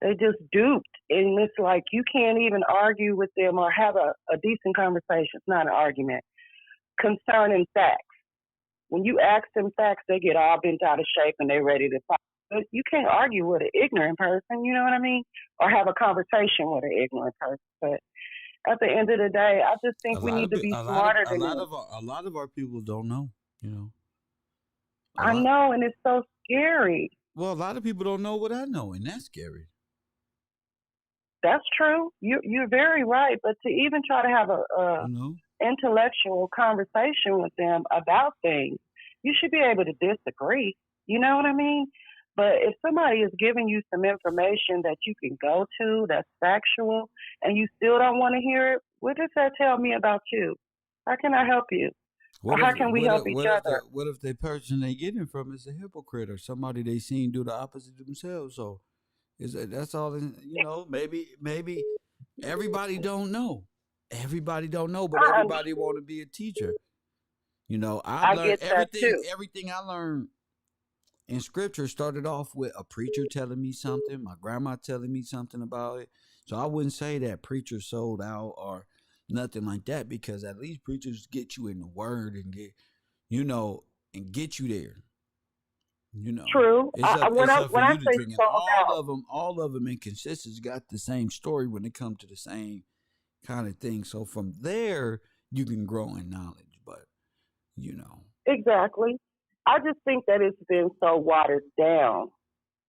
they just duped. And it's like you can't even argue with them or have a decent conversation. It's not an argument. Concerning facts. When you ask them facts, they get all bent out of shape and they're ready to fight. But you can't argue with an ignorant person, you know what I mean? Or have a conversation with an ignorant person. But at the end of the day, I just think we need to be smarter than them. A lot of our people don't know, I know, and it's so scary. Well, a lot of people don't know what I know, and that's scary. That's true. You're very right. But to even try to have a intellectual conversation with them about things, you should be able to disagree. You know what I mean? But if somebody is giving you some information that you can go to that's factual and you still don't want to hear it, what does that tell me about you? How can I help you? How can we help each other? What if the person they getting from is a hypocrite or somebody they seen do the opposite themselves? So that's all, maybe everybody don't know. Everybody don't know, but everybody want to be a teacher. I learned everything I learned in scripture started off with a preacher telling me something, my grandma telling me something about it. So I wouldn't say that preacher sold out or nothing like that, because at least preachers get you in the word and get you there. True. It's up for you to drink. All of them inconsistent got the same story when it comes to the same kind of thing. So from there, you can grow in knowledge, but Exactly. I just think that it's been so watered down,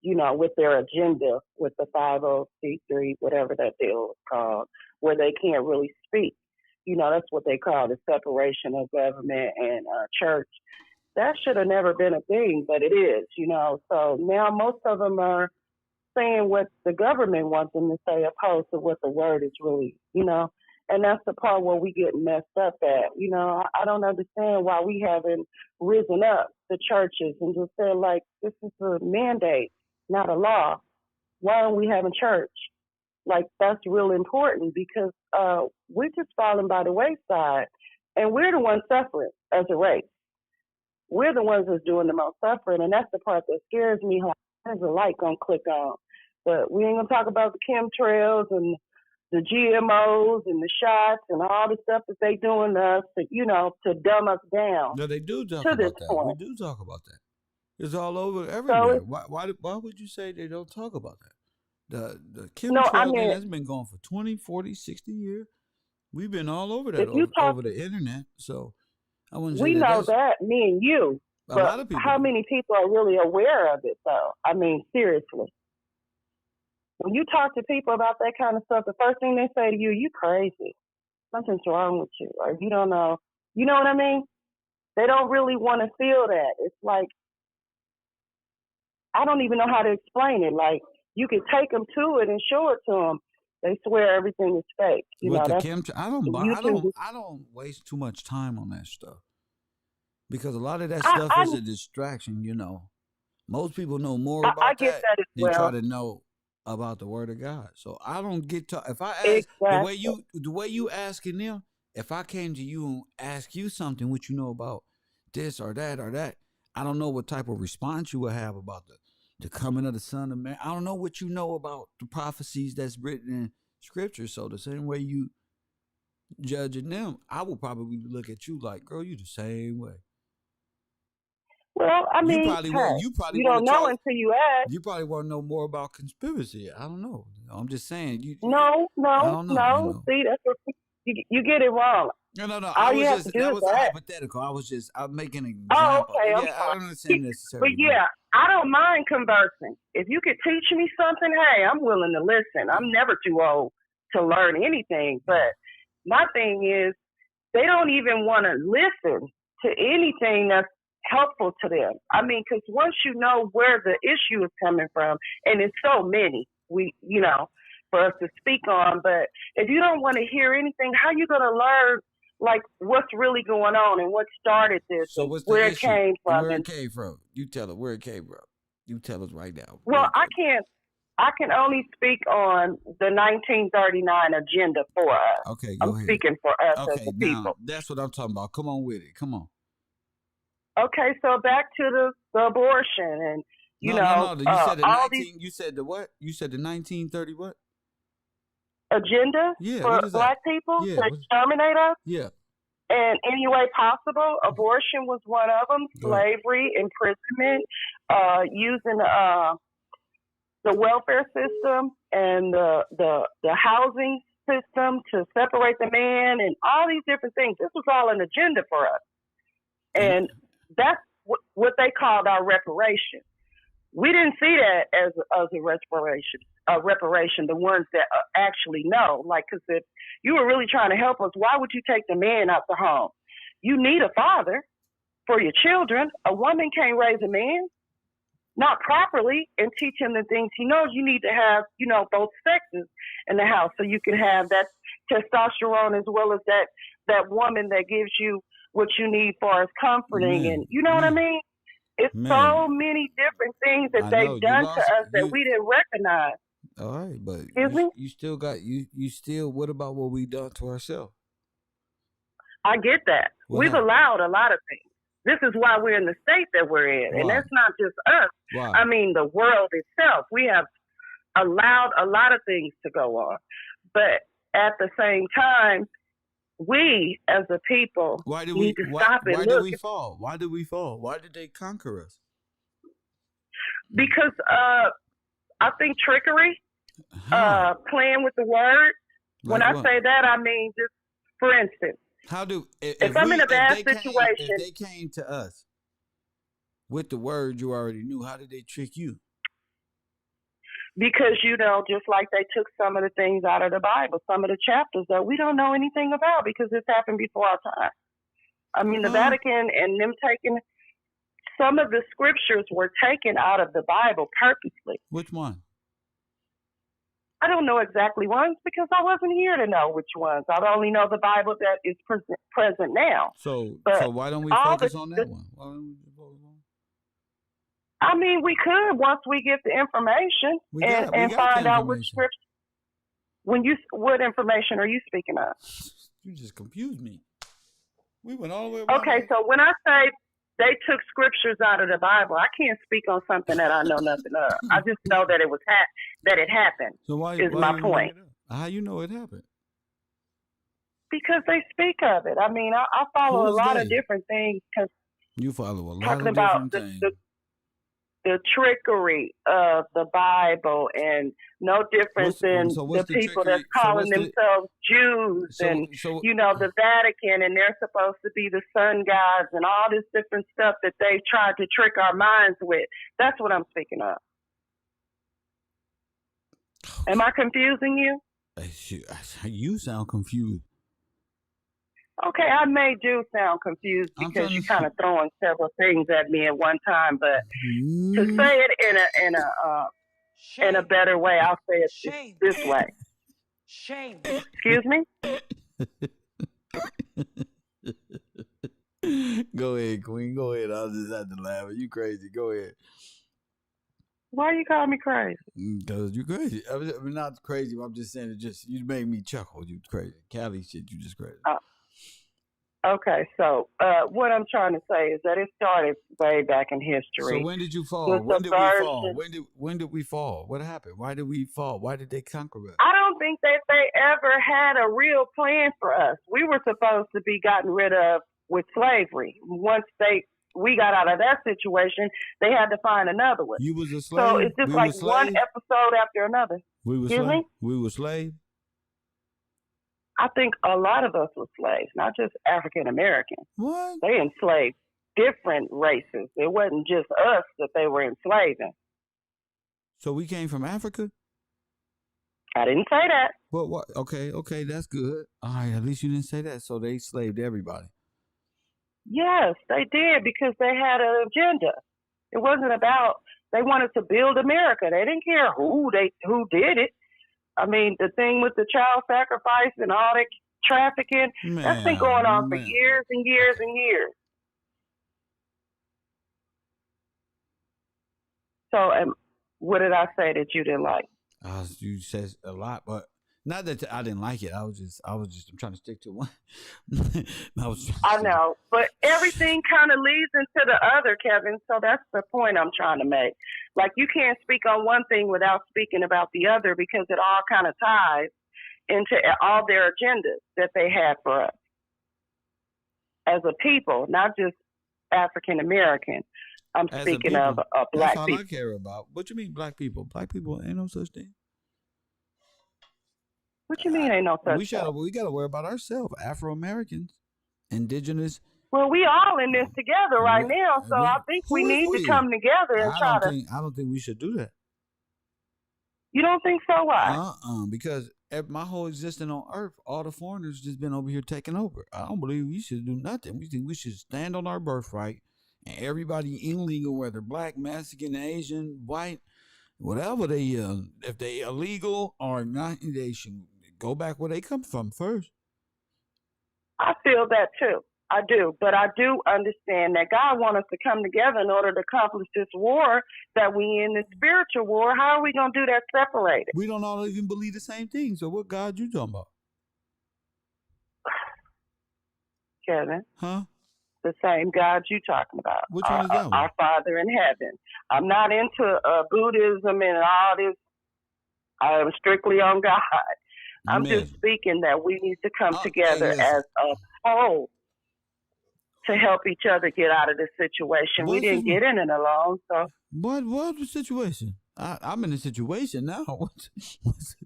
with their agenda, with the 50C3, whatever that deal is called, where they can't really speak. That's what they call the separation of government and church. That should have never been a thing, but it is, So now most of them are saying what the government wants them to say opposed to what the word is really, And that's the part where we get messed up at. I don't understand why we haven't risen up the churches and just said, like, this is a mandate, not a law. Why aren't we having church? Like, that's real important because we're just falling by the wayside. And we're the ones suffering as a race. We're the ones that's doing the most suffering. And that's the part that scares me. There's a light going to click on. But we ain't going to talk about the chemtrails and the GMOs and the shots and all the stuff that they doing to us to dumb us down. No, they do talk about that. Point. We do talk about that. It's all over everywhere. Why would you say they don't talk about that? The chemtrail thing has been going for 20, 40, 60 years. We've been all over that over the internet. So I wouldn't say we know that, me and you. A lot of people. How many people are really aware of it, though? I mean, seriously. When you talk to people about that kind of stuff, the first thing they say to you, you crazy. Something's wrong with you. Or you don't know. You know what I mean? They don't really want to feel that. It's like, I don't even know how to explain it. Like, you can take them to it and show it to them. They swear everything is fake. I don't waste too much time on that stuff. Because a lot of that stuff is a distraction, Most people know more about that than try to know about the word of God. So I don't get to, if I ask the way you asking them, if I came to you and ask you something, what you know about this or that, I don't know what type of response you would have about the coming of the Son of Man. I don't know what you know about the prophecies that's written in Scripture. So the same way you judging them, I will probably look at you like, girl, you the same way. Well, I mean, you don't know until you ask. You probably want to know more about conspiracy. I don't know. I'm just saying. No. See, that's what you get it wrong. No. That was hypothetical. I'm making an example. Oh, okay. I don't understand necessarily. But yeah, I don't mind conversing. If you could teach me something, hey, I'm willing to listen. I'm never too old to learn anything. But my thing is, they don't even want to listen to anything that's helpful to them. I mean, because once you know where the issue is coming from, and it's so many, for us to speak on, but if you don't want to hear anything, how you going to learn, like, what's really going on and what started this, so what's where issue? It came from? Where it came from? You tell us where it came from. You tell us right now. Well, I can only speak on the 1939 agenda for us. Okay, go ahead. I'm speaking for us as a people. Now, that's what I'm talking about. Come on with it. Come on. Okay, so back to the abortion and you said you said the what? You said the 1930 what? Agenda for black people to exterminate us? Yeah. And any way possible, abortion was one of them. Slavery, imprisonment, using the welfare system and the housing system to separate the man and all these different things. This was all an agenda for us. And that's what they called our reparation. We didn't see that as a reparation, the ones that actually know. Like, because if you were really trying to help us, why would you take the man out the home? You need a father for your children. A woman can't raise a man, not properly, and teach him the things he knows. You need to have, both sexes in the house so you can have that testosterone as well as that woman that gives you what you need for as comforting. And you know what I mean? It's so many different things that they've done to us that we didn't recognize. All right, but you still got you still. What about what we done to ourselves? I get that. We've allowed a lot of things. This is why we're in the state that we're in, and that's not just us. Wow. I mean, the world itself. We have allowed a lot of things to go on, but at the same time, we as a people need to stop and look. Why did we fall? Why did we fall? Why did they conquer us? Because I think trickery, playing with the word. When I say that, I mean, just for instance, if I'm in a bad situation, if they came to us with the word you already knew, how did they trick you? Because, just like they took some of the things out of the Bible, some of the chapters that we don't know anything about because this happened before our time. I mean, the Vatican and them taking some of the scriptures were taken out of the Bible purposely. Which one? I don't know exactly ones because I wasn't here to know which ones. I only know the Bible that is present now. So why don't we focus on that one? Why don't we focus on? I mean, we could once we get the information and find out which scripture. What information are you speaking of? You just confused me. We went all the way around. Okay, so when I say they took scriptures out of the Bible, I can't speak on something that I know nothing of. I just know that it happened. So why my point? How you know it happened? Because they speak of it. I mean, I follow a lot of different things. Cause you follow a lot talking of about different things. The trickery of the Bible and no difference in the people that's calling themselves Jews and the Vatican, and they're supposed to be the sun gods and all this different stuff that they've tried to trick our minds with. That's what I'm speaking of. Am I confusing you? You sound confused. Okay, I may do sound confused because you're kind of throwing several things at me at one time, but to say it in a better way, I'll say it this way. Shame. Excuse me? Go ahead, Queen. Go ahead. I'll just have to laugh. You crazy. Go ahead. Why you calling me crazy? Because you crazy. I mean, not crazy. I'm just saying you made me chuckle. You crazy. Cali shit, you just crazy. Okay, so what I'm trying to say is that it started way back in history. So when did you fall? When did we fall? When did we fall? What happened? Why did we fall? Why did they conquer us? I don't think that they ever had a real plan for us. We were supposed to be gotten rid of with slavery. Once we got out of that situation, they had to find another one. You was a slave? So it's just like one episode after another. We were slaves? We were slaves? I think a lot of us were slaves, not just African Americans. What? They enslaved different races. It wasn't just us that they were enslaving. So we came from Africa? I didn't say that. Well, what? Okay, that's good. All right, at least you didn't say that. So they enslaved everybody. Yes, they did, because they had an agenda. It wasn't about, they wanted to build America. They didn't care who did it. I mean, the thing with the child sacrifice and all that trafficking, that's been going on for years and years and years. So, what did I say that you didn't like? You said a lot, but not that I didn't like it. I'm trying to stick to one. I know, but everything kind of leads into the other, Kevin. So that's the point I'm trying to make. Like, you can't speak on one thing without speaking about the other, because it all kind of ties into all their agendas that they had for us as a people, not just African American. I'm speaking of black people. That's all I care about. What you mean, black people? Black people ain't no such thing. What you mean ain't no such thing? We gotta worry about ourselves. Afro-Americans, indigenous. Well, we all in this together right now, so I think we need to come together and I don't think we should do that. You don't think so? Why? Because my whole existence on Earth, all the foreigners just been over here taking over. I don't believe we should do nothing. We think we should stand on our birthright, and everybody illegal, whether black, Mexican, Asian, white, whatever they, if they illegal or not, they should go back where they come from first. I feel that too. I do. But I do understand that God wants us to come together in order to accomplish this war that we in, this spiritual war. How are we going to do that separated? We don't all even believe the same thing. So what God you talking about? Kevin. Huh? The same God you talking about. Which one is that one? Our Father in heaven. I'm not into Buddhism and all this. I am strictly on God. I'm just speaking that we need to come together as a whole to help each other get out of this situation. We didn't get in it alone. So what situation? I'm in a situation now.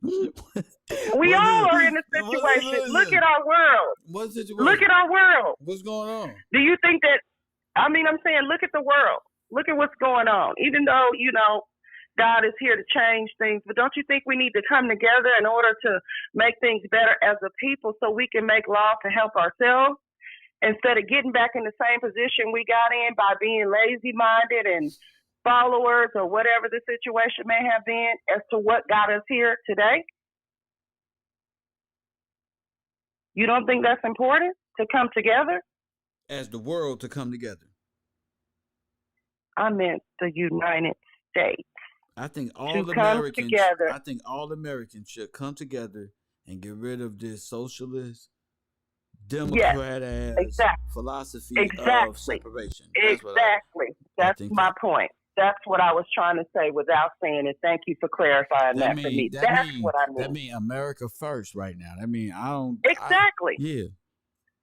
We all are in a situation. Look at our world. What situation? Look at our world. What's going on? Do you think that, I'm saying, look at the world. Look at what's going on. Even though, God is here to change things, but don't you think we need to come together in order to make things better as a people so we can make law to help ourselves instead of getting back in the same position we got in by being lazy-minded and followers or whatever the situation may have been as to what got us here today? You don't think that's important to come together? As the world to come together. I meant the United States. I think all Americans should come together and get rid of this socialist, Democrat ass philosophy of separation. That's my point. That's what I was trying to say without saying it. Thank you for clarifying that for me. That's what I mean. That means America first right now. I mean, I don't. Exactly. Yeah.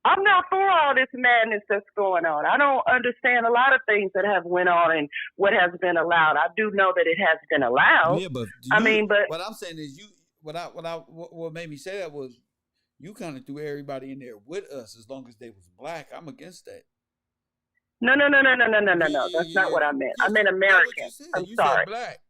I'm not for all this madness that's going on. I don't understand a lot of things that have went on and what has been allowed. I do know that it has been allowed. Yeah, but what I'm saying is what made me say that was you kind of threw everybody in there with us as long as they was black. I'm against that. No. That's not what I meant. I meant American. I'm sorry. Said black.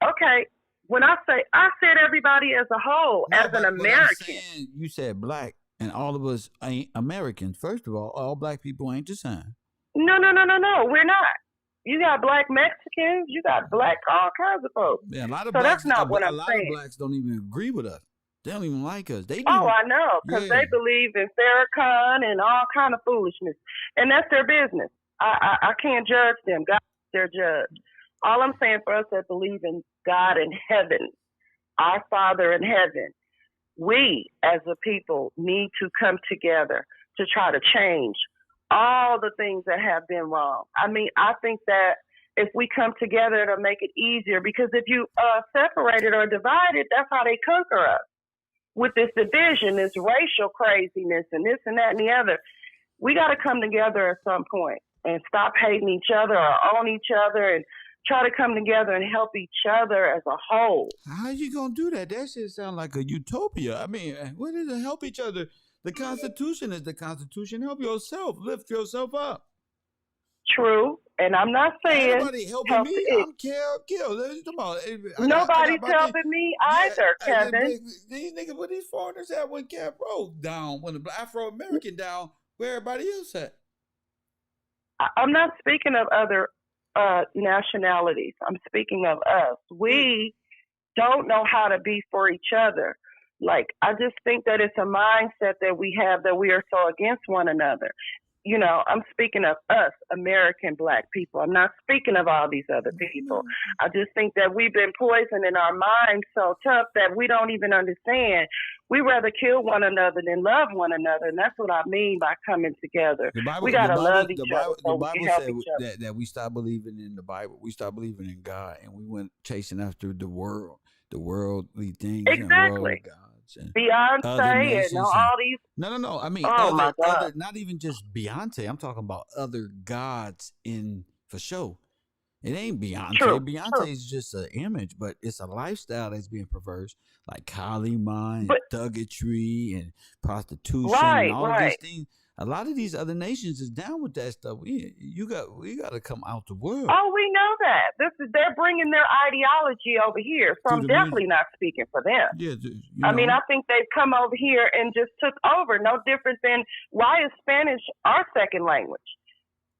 Okay. When I said everybody as a whole, as an American. You said black. And all of us ain't Americans. First of all black people ain't the same. No. We're not. You got black Mexicans. You got black all kinds of folks. Yeah, a lot of so blacks, that's not what I'm saying. A lot of blacks don't even agree with us. They don't even like us. They do. Oh, I know, because they believe in Farrakhan and all kind of foolishness, and that's their business. I can't judge them. God's their judge. All I'm saying for us that believe in God in heaven, our Father in heaven. We, as a people, need to come together to try to change all the things that have been wrong. I mean, I think that if we come together, it'll make it easier, because if you separated or divided, that's how they conquer us. With this division, this racial craziness and this and that and the other, we got to come together at some point and stop hating each other or on each other and try to come together and help each other as a whole. How you going to do that? That shit sound like a utopia. I mean, what is it? Help each other. The Constitution is the Constitution. Help yourself. Lift yourself up. True. And I'm not saying everybody helping me. I'm Kill. Nobody's helping me either, Kevin. These niggas, what these foreigners at when Cap Road down, when the Afro-American down, where everybody else at? I'm not speaking of other nationalities. I'm speaking of us. We don't know how to be for each other. Like, I just think that it's a mindset that we have that we are so against one another. You know, I'm speaking of us, American Black people. I'm not speaking of all these other people. I just think that we've been poisoned in our minds so tough that we don't even understand. We rather kill one another than love one another, and that's what I mean by coming together. We gotta love each other. The Bible said that we stopped believing in the Bible. We stopped believing in God, and we went chasing after the worldly things, exactly. And worldly gods. And Beyonce and all these. No. I mean, my God. Not even just Beyonce. I'm talking about other gods for show. It ain't Beyonce. True. Beyonce is just an image, but it's a lifestyle that's being perverse, like Kali Ma and thuggetry and prostitution and all of these things. A lot of these other nations is down with that stuff. We got to come out the world. Oh, we know that. They're bringing their ideology over here, so I'm definitely not speaking for them. Yeah, I mean, I think they've come over here and just took over. No different than, why is Spanish our second language?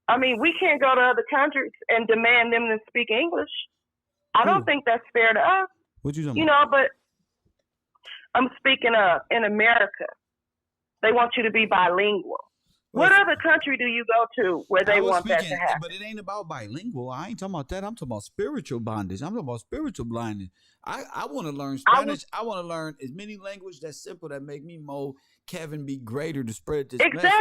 I mean, we can't go to other countries and demand them to speak English. I don't think that's fair to us. What you talking about? You know, but I'm speaking of in America. They want you to be bilingual. What other country do you go to where they want that to happen? But it ain't about bilingual. I ain't talking about that. I'm talking about spiritual bondage. I'm talking about spiritual blindness. I want to learn Spanish. I want to learn as many languages that's simple that make me more Kevin be greater to spread this message.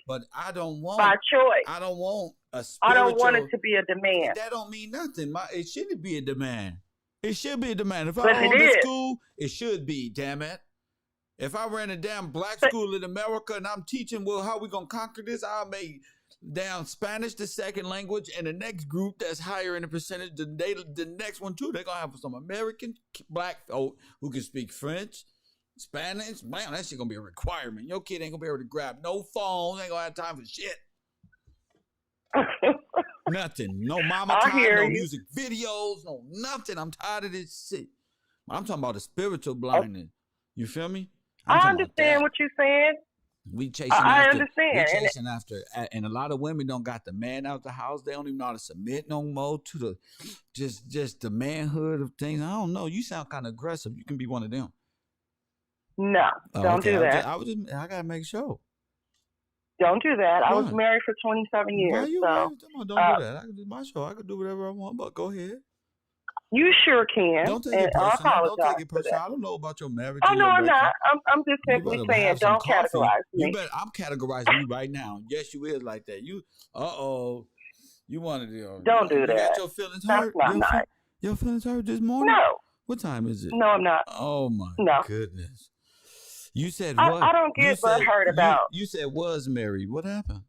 But I don't want by choice. I don't want a spiritual. I don't want it to be a demand. That don't mean nothing. It shouldn't be a demand. It should be a demand. If I own the school, it should be. Damn it. If I ran a damn black school in America and I'm teaching, well, how we going to conquer this? I'll make down Spanish the second language, and the next group that's higher in the percentage, the next one too, they're going to have some American black folk who can speak French, Spanish. Man, that shit going to be a requirement. Your kid ain't going to be able to grab no phone. Ain't going to have time for shit. Nothing. No mama time, no music videos, no nothing. I'm tired of this shit. I'm talking about the spiritual blindness. You feel me? I understand what you're saying. We chasing after, and a lot of women don't got the man out the house. They don't even know how to submit no more to the just the manhood of things. I don't know. You sound kind of aggressive. You can be one of them. No, don't do that. I gotta make sure. Don't do that. I was married for 27 years. Why you don't do that. I can do my show. I can do whatever I want. But go ahead. You sure can. Don't take it personal. Don't take it personal. I don't know about your marriage. Oh, no, I'm not. I'm just simply saying, don't categorize me. I'm categorizing you right now. Yes, you is like that. You wanted to. Don't do that. You got your feelings hurt? That's not nice. Your feelings hurt this morning? No. What time is it? No, I'm not. Oh, my goodness. You said what? I don't get hurt about. You said was married. What happened?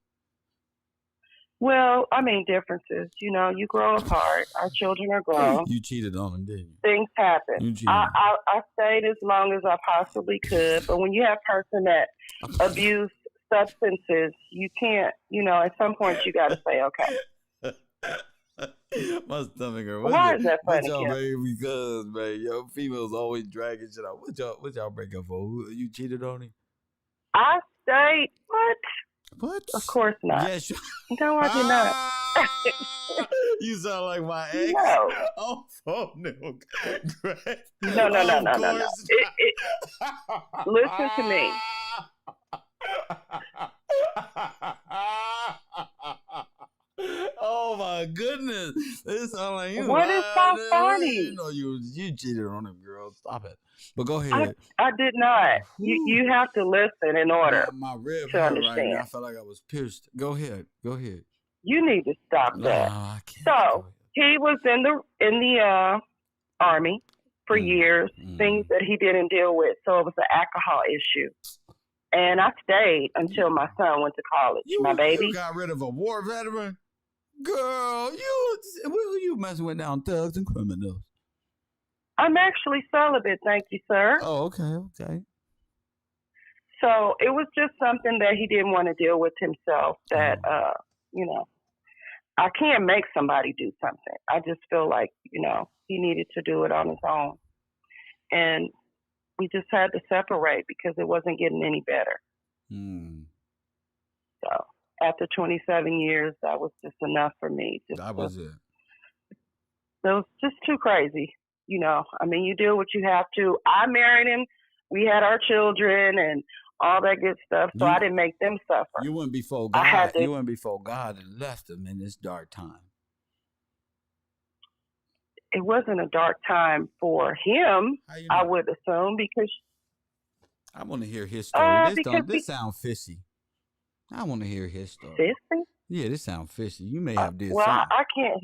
Well, I mean, differences. You know, you grow apart. Our children are grown. You cheated on them, didn't you? Things happen. I stayed as long as I possibly could. But when you have a person that abuse substances, you can't, you know, at some point you got to say, okay. My stomach hurt. Why is that funny? What y'all break because, man, yo, females always dragging shit out. What y'all break up for? You cheated on him? I stayed. What? What? Of course not. Yes. No, I did not. You sound like my ex. No. Oh, no. No. Listen to me. Oh my goodness! It sounds like you. What is so funny? You know you cheated on him, girl. Stop it. But go ahead. I did not. You have to listen in order my rib to understand. Right now. I felt like I was pierced. Go ahead. You need to stop that. I can't. So he was in the Army for years, things that he didn't deal with. So it was an alcohol issue. And I stayed until my son went to college. My baby. You got rid of a war veteran? Girl, who you messing with now? Thugs and criminals. I'm actually celibate, thank you, sir. Oh, okay. So it was just something that he didn't want to deal with himself. That I can't make somebody do something. I just feel like he needed to do it on his own, and we just had to separate because it wasn't getting any better. So after 27 years, that was just enough for me. That was it. It was just too crazy. You deal what you have to. I married him. We had our children and all that good stuff. So I didn't make them suffer. You went before God. You went before God and left them in this dark time. It wasn't a dark time for him, I would assume, because I want to hear his story. This sounds fishy. I want to hear his story. Fishy? Yeah, this sounds fishy. You may have did something. I can't.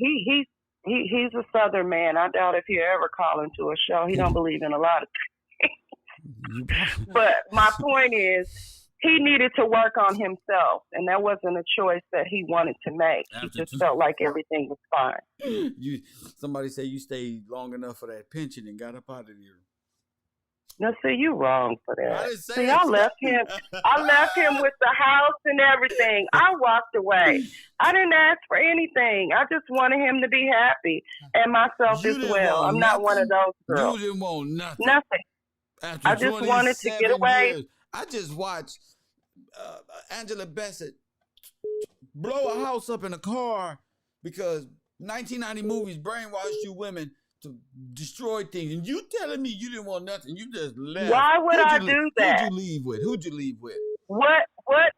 He's a Southern man. I doubt if he ever call into a show. He don't believe in a lot of things. But my point is, he needed to work on himself, and that wasn't a choice that he wanted to make. He just felt like everything was fine. Somebody say you stayed long enough for that pension and got up out of there. No, see, you wrong for that. I didn't say see, I left him. I left him with the house and everything. I walked away. I didn't ask for anything. I just wanted him to be happy and myself as well. I'm not one of those girls. You didn't want nothing. Nothing. I just wanted to get away. Years, I just watched Angela Bassett blow a house up in a car because 1990 movies brainwashed you women to destroy things, and you telling me you didn't want nothing, you just left. Why would I do that? Who'd you leave with? What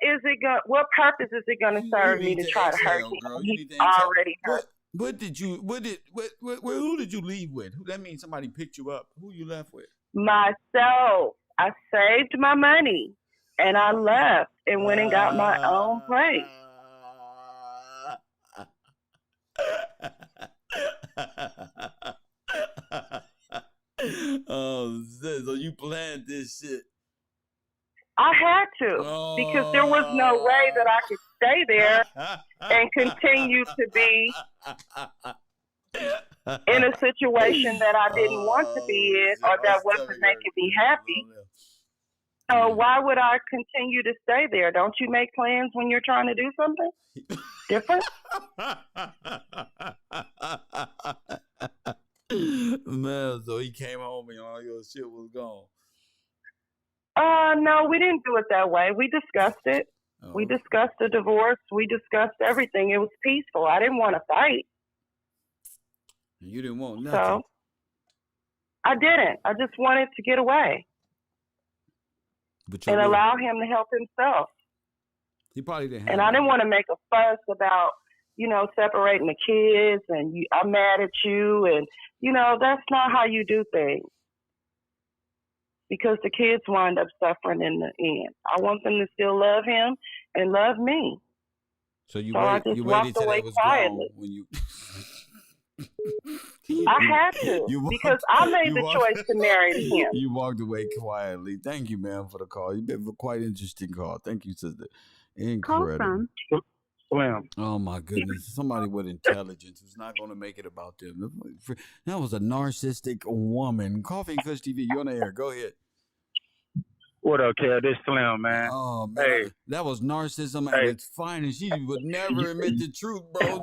is it going? What purpose is it going to serve me to try to hurt him? He's already hurt. Who did you leave with? That means somebody picked you up. Who you left with? Myself. I saved my money and I left and went and got my own place. Oh, so you planned this shit? I had to because there was no way that I could stay there and continue to be in a situation that I didn't want to be in or that wasn't making me happy. So why would I continue to stay there? Don't you make plans when you're trying to do something different? Man, so he came home and all your shit was gone. No, we didn't do it that way. We discussed it. We discussed the divorce. We discussed everything. It was peaceful. I didn't want to fight. You didn't want nothing. So I didn't. I just wanted to get away and allow him to help himself. He probably didn't. And I didn't want to make a fuss about, separating the kids and I'm mad at you. And, that's not how you do things. Because the kids wind up suffering in the end. I want them to still love him and love me. So you waited till it was quietly when you. I had to because I made the choice to marry him. You walked away quietly. Thank you, ma'am, for the call. You've been a quite interesting call. Thank you, sister. Incredible. Slim. Oh my goodness! Somebody with intelligence who's not going to make it about them. That was a narcissistic woman. Coffee and Kush TV. You on the air? Go ahead. What up, Kel? This Slim, man. Oh man, hey. That was narcissism at its finest. She would never admit the truth, bro.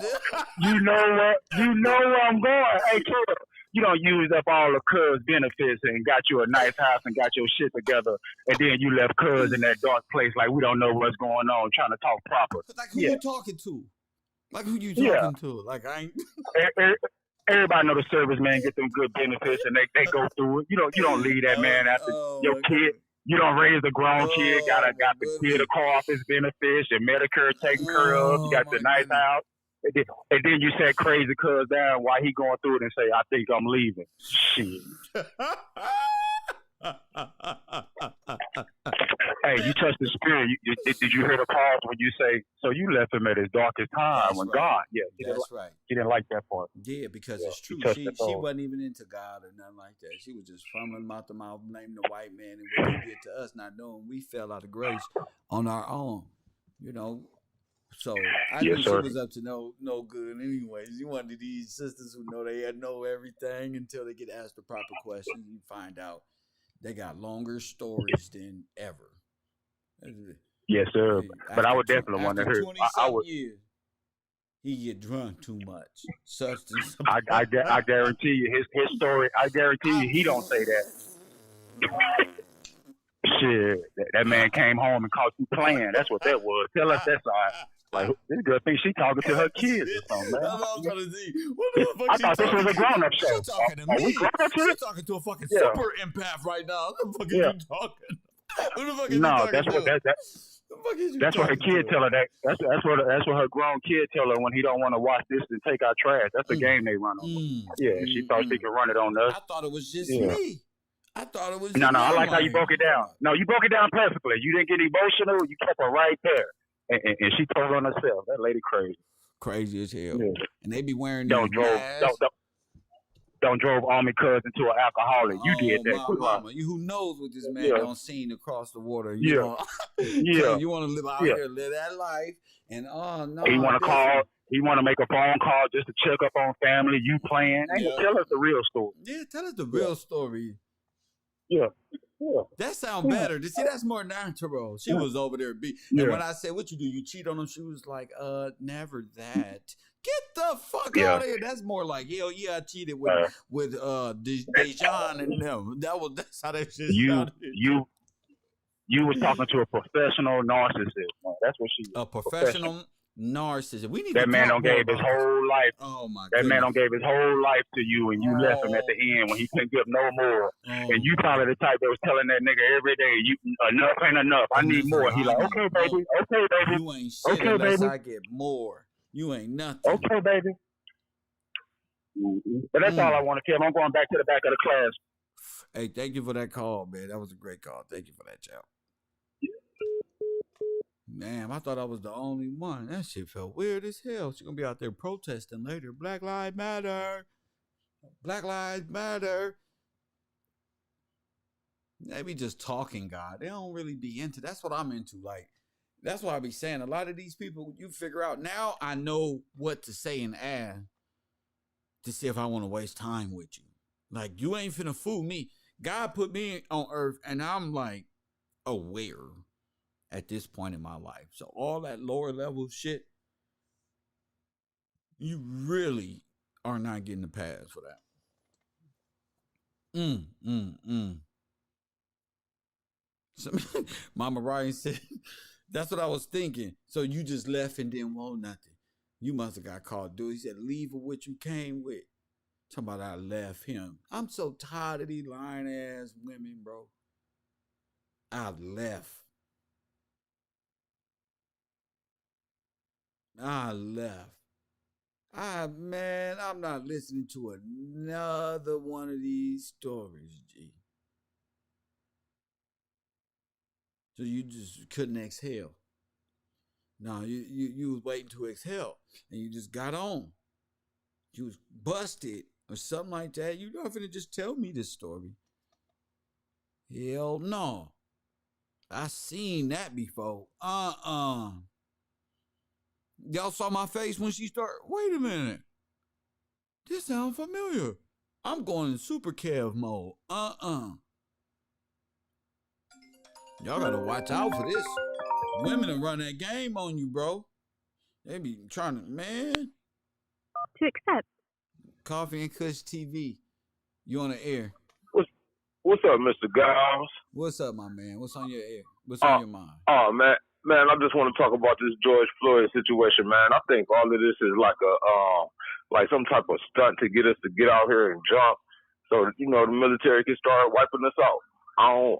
You know what? You know where I'm going. Hey, Kel, you don't use up all of Cuz benefits and got you a nice house and got your shit together, and then you left Cuz in that dark place like we don't know what's going on, trying to talk proper. Like who you talking to? Like who you talking to? Like I ain't. Everybody know the servicemen get them good benefits and they go through it. You don't leave that man after your kid. You don't raise a grown kid. Got the kid a car off his benefits. Your Medicare taken care of. You got the nice house. And then you said crazy Cuz down while he going through it and say, I think I'm leaving. Shit. Hey, you touched the spirit. Did you hear the pause when you say, so you left him at his darkest time? That's when right. God, that's right. He didn't like that part. Yeah, because it's true. She wasn't even into God or nothing like that. She was just fumbling mouth to mouth, blaming the white man and what they did to us, not knowing we fell out of grace on our own. You know. So I knew she was up to no good anyways. You one of these sisters who know they know everything until they get asked the proper questions. You find out they got longer stories than ever. Yes, sir. But I would definitely want to hear. I would. Years, he get drunk too much. Substance. I guarantee you his story. I guarantee you he don't say that. Shit, that man came home and caught you playing. That's what that was. Tell us that side. Like, this girl thinks she talking to her kids or something, man. That's what I was trying to see. What the fuck I thought this was a grown-up show. She's talking to me. She's talking to a fucking super empath right now. What the fuck are you talking? What the fuck is no, that's what that's what her kid tell her. That's what her grown kid tell her when he don't want to watch this and take our trash. That's the game they run on. She thought she could run it on us. I thought it was just me. I thought it was no. I like how you broke it down. No, you broke it down perfectly. You didn't get emotional. You kept her right there. And she told on herself. That lady crazy as hell. Yeah. And they be wearing don't drove Army cuz into an alcoholic. You did that. Mama. You who knows what this man done seen across the water. You know? You want to live out here, live that life. And no. He want to call. He want to make a phone call just to check up on family. You playing? Tell us the real story. Yeah, tell us the real story. Yeah. That sounds better. See, that's more natural. She was over there. And when I said, what you do? You cheat on him? She was like, never that. Get the fuck out of here. That's more like, hell yeah, I cheated with Dejan and them. That's how that shit sounded. You was talking to a professional narcissist. Man. That's what she was. A professional narcissist. We need that man don't gave his whole life. Oh my! That man don't gave his whole life to you, and you left him at the end when he couldn't give no more. And you probably the type that was telling that nigga every day, "You enough ain't enough. I need more." He like, "Okay, baby. Okay, baby. You ain't shit unless I get more. You ain't nothing." Okay, baby. But that's all I want to tell. I'm going back to the back of the class. Hey, thank you for that call, man. That was a great call. Thank you for that, child. Damn, I thought I was the only one. That shit felt weird as hell. She's gonna be out there protesting later. Black Lives Matter. Black Lives Matter. They be just talking, God. They don't really be into. That's what I'm into. Like, that's why I be saying a lot of these people, you figure out now I know what to say and add to see if I want to waste time with you. Like, you ain't finna fool me. God put me on earth and I'm like aware at this point in my life. So all that lower level shit, you really are not getting the pass for that. So, Mama Ryan said, that's what I was thinking. So you just left and didn't want nothing. You must have got called, dude. He said, leave with what you came with. Talking about I left him. I'm so tired of these lying ass women, bro. I left. Man, I'm not listening to another one of these stories, G. So you just couldn't exhale. No, you was waiting to exhale, and you just got on. You was busted or something like that. You're not finna just tell me this story. Hell no. I seen that before. Y'all saw my face when she started. Wait a minute. This sounds familiar. I'm going in super Kev mode. Y'all gotta watch out for this. Women will run that game on you, bro. They be trying to, man. To accept. Coffee and Kush TV. You on the air. What's up, Mr. Giles? What's up, my man? What's on your air? What's on your mind? Oh, man, I just want to talk about this George Floyd situation, man. I think all of this is like some type of stunt to get us to get out here and jump, so that, the military can start wiping us out. I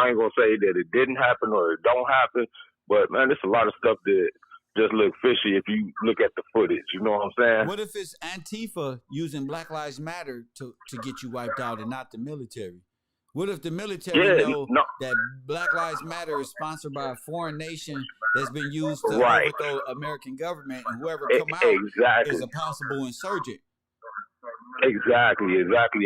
ain't gonna say that it didn't happen or it don't happen, but man, there's a lot of stuff that just look fishy if you look at the footage. You know what I'm saying? What if it's Antifa using Black Lives Matter to get you wiped out and not the military? What if the military know that Black Lives Matter is sponsored by a foreign nation that's been used to overthrow American government, and whoever come out is a possible insurgent? Exactly.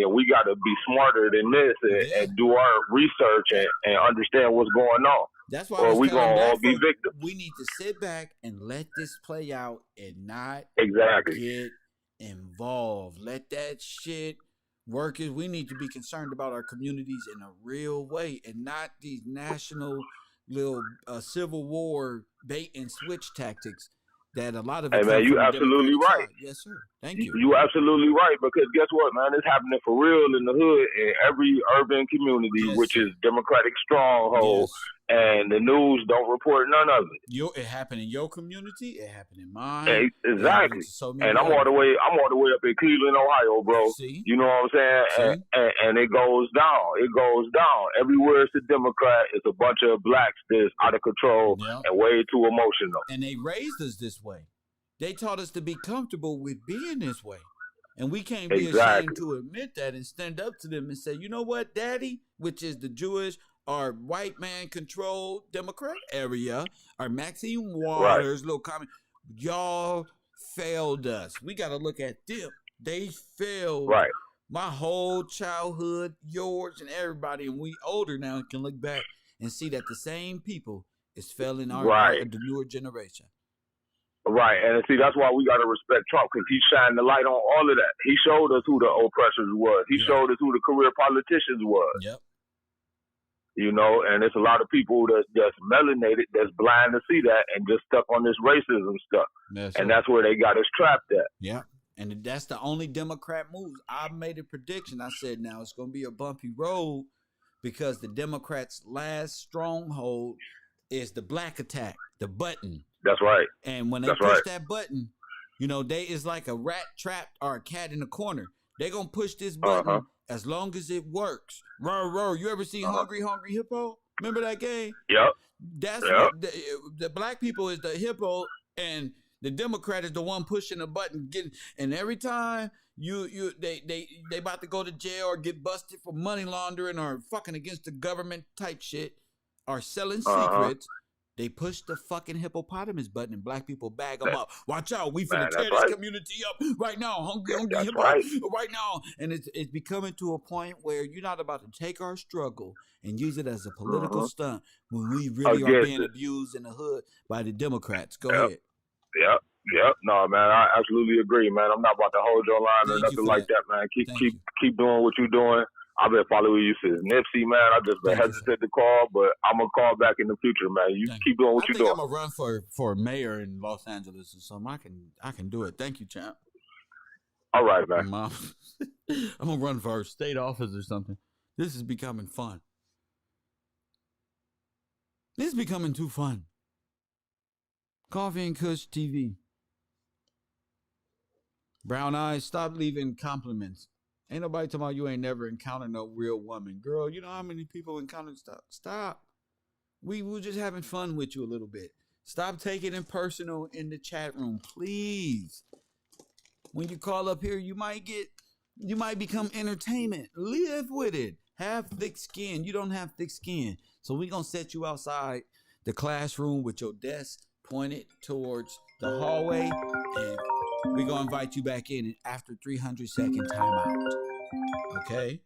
And we got to be smarter than this and do our research and understand what's going on. That's why we gonna all be victims. We need to sit back and let this play out and not get involved. Let that shit work. We need to be concerned about our communities in a real way and not these national little Civil War bait and switch tactics that a lot of it. Hey man, you absolutely right. Yes, sir. Thank you. You absolutely right, because guess what, man? It's happening for real in the hood in every urban community, which is Democratic stronghold. And the news don't report none of it. It happened in your community. It happened in mine. Exactly. And I'm all the way up in Cleveland, Ohio, bro. See? You know what I'm saying? And it goes down. It goes down. Everywhere it's a Democrat, it's a bunch of blacks that's out of control and way too emotional. And they raised us this way. They taught us to be comfortable with being this way. And we can't be ashamed to admit that and stand up to them and say, you know what, Daddy, which is the Jewish our white man controlled Democrat area, our Maxine Waters, little comment, y'all failed us. We got to look at them. They failed my whole childhood, yours, and everybody. And we older now and can look back and see that the same people is failing our the newer generation. Right, and see, that's why we got to respect Trump, because he shined the light on all of that. He showed us who the oppressors was. He showed us who the career politicians was. Yep. You know, and it's a lot of people that's melanated, that's blind to see that, and just stuck on this racism stuff. And that's where they got us trapped at. Yeah, and that's the only Democrat move. I made a prediction. I said, now it's going to be a bumpy road, because the Democrats' last stronghold is the black attack, the button. That's right. And when they push that button, you know, it's like a rat trapped or a cat in a corner. They're going to push this button as long as it works. Roar. You ever seen Hungry Hippo? Remember that game? Yep. That's what the black people is the hippo, and the Democrat is the one pushing the button. And every time they about to go to jail or get busted for money laundering or fucking against the government type shit or selling secrets, they push the fucking hippopotamus button and black people bag them up. Watch out, we finna tear this community up right now. Hungry hippo right now. And it's becoming to a point where you're not about to take our struggle and use it as a political stunt when we really are being abused in the hood by the Democrats. Go ahead. Yep. No, man, I absolutely agree, man. I'm not about to hold your line or nothing like that, man. Keep doing what you're doing. I've been following you since Nipsey, man. I just been hesitant to call, but I'm gonna call back in the future, man. You keep doing what you're doing. I'm gonna run for mayor in Los Angeles or something. I can do it. Thank you, champ. All right, man. Mom, I'm gonna run for state office or something. This is becoming fun. This is becoming too fun. Coffee and Kush TV. Brown eyes, stop leaving compliments. Ain't nobody talking about you ain't never encountered no real woman. Girl, you know how many people encountered stuff? Stop. We were just having fun with you a little bit. Stop taking it personal in the chat room, please. When you call up here, you might become entertainment. Live with it. Have thick skin. You don't have thick skin. So we're going to set you outside the classroom with your desk pointed towards the hallway, and we're going to invite you back in after 300-second timeout. Okay?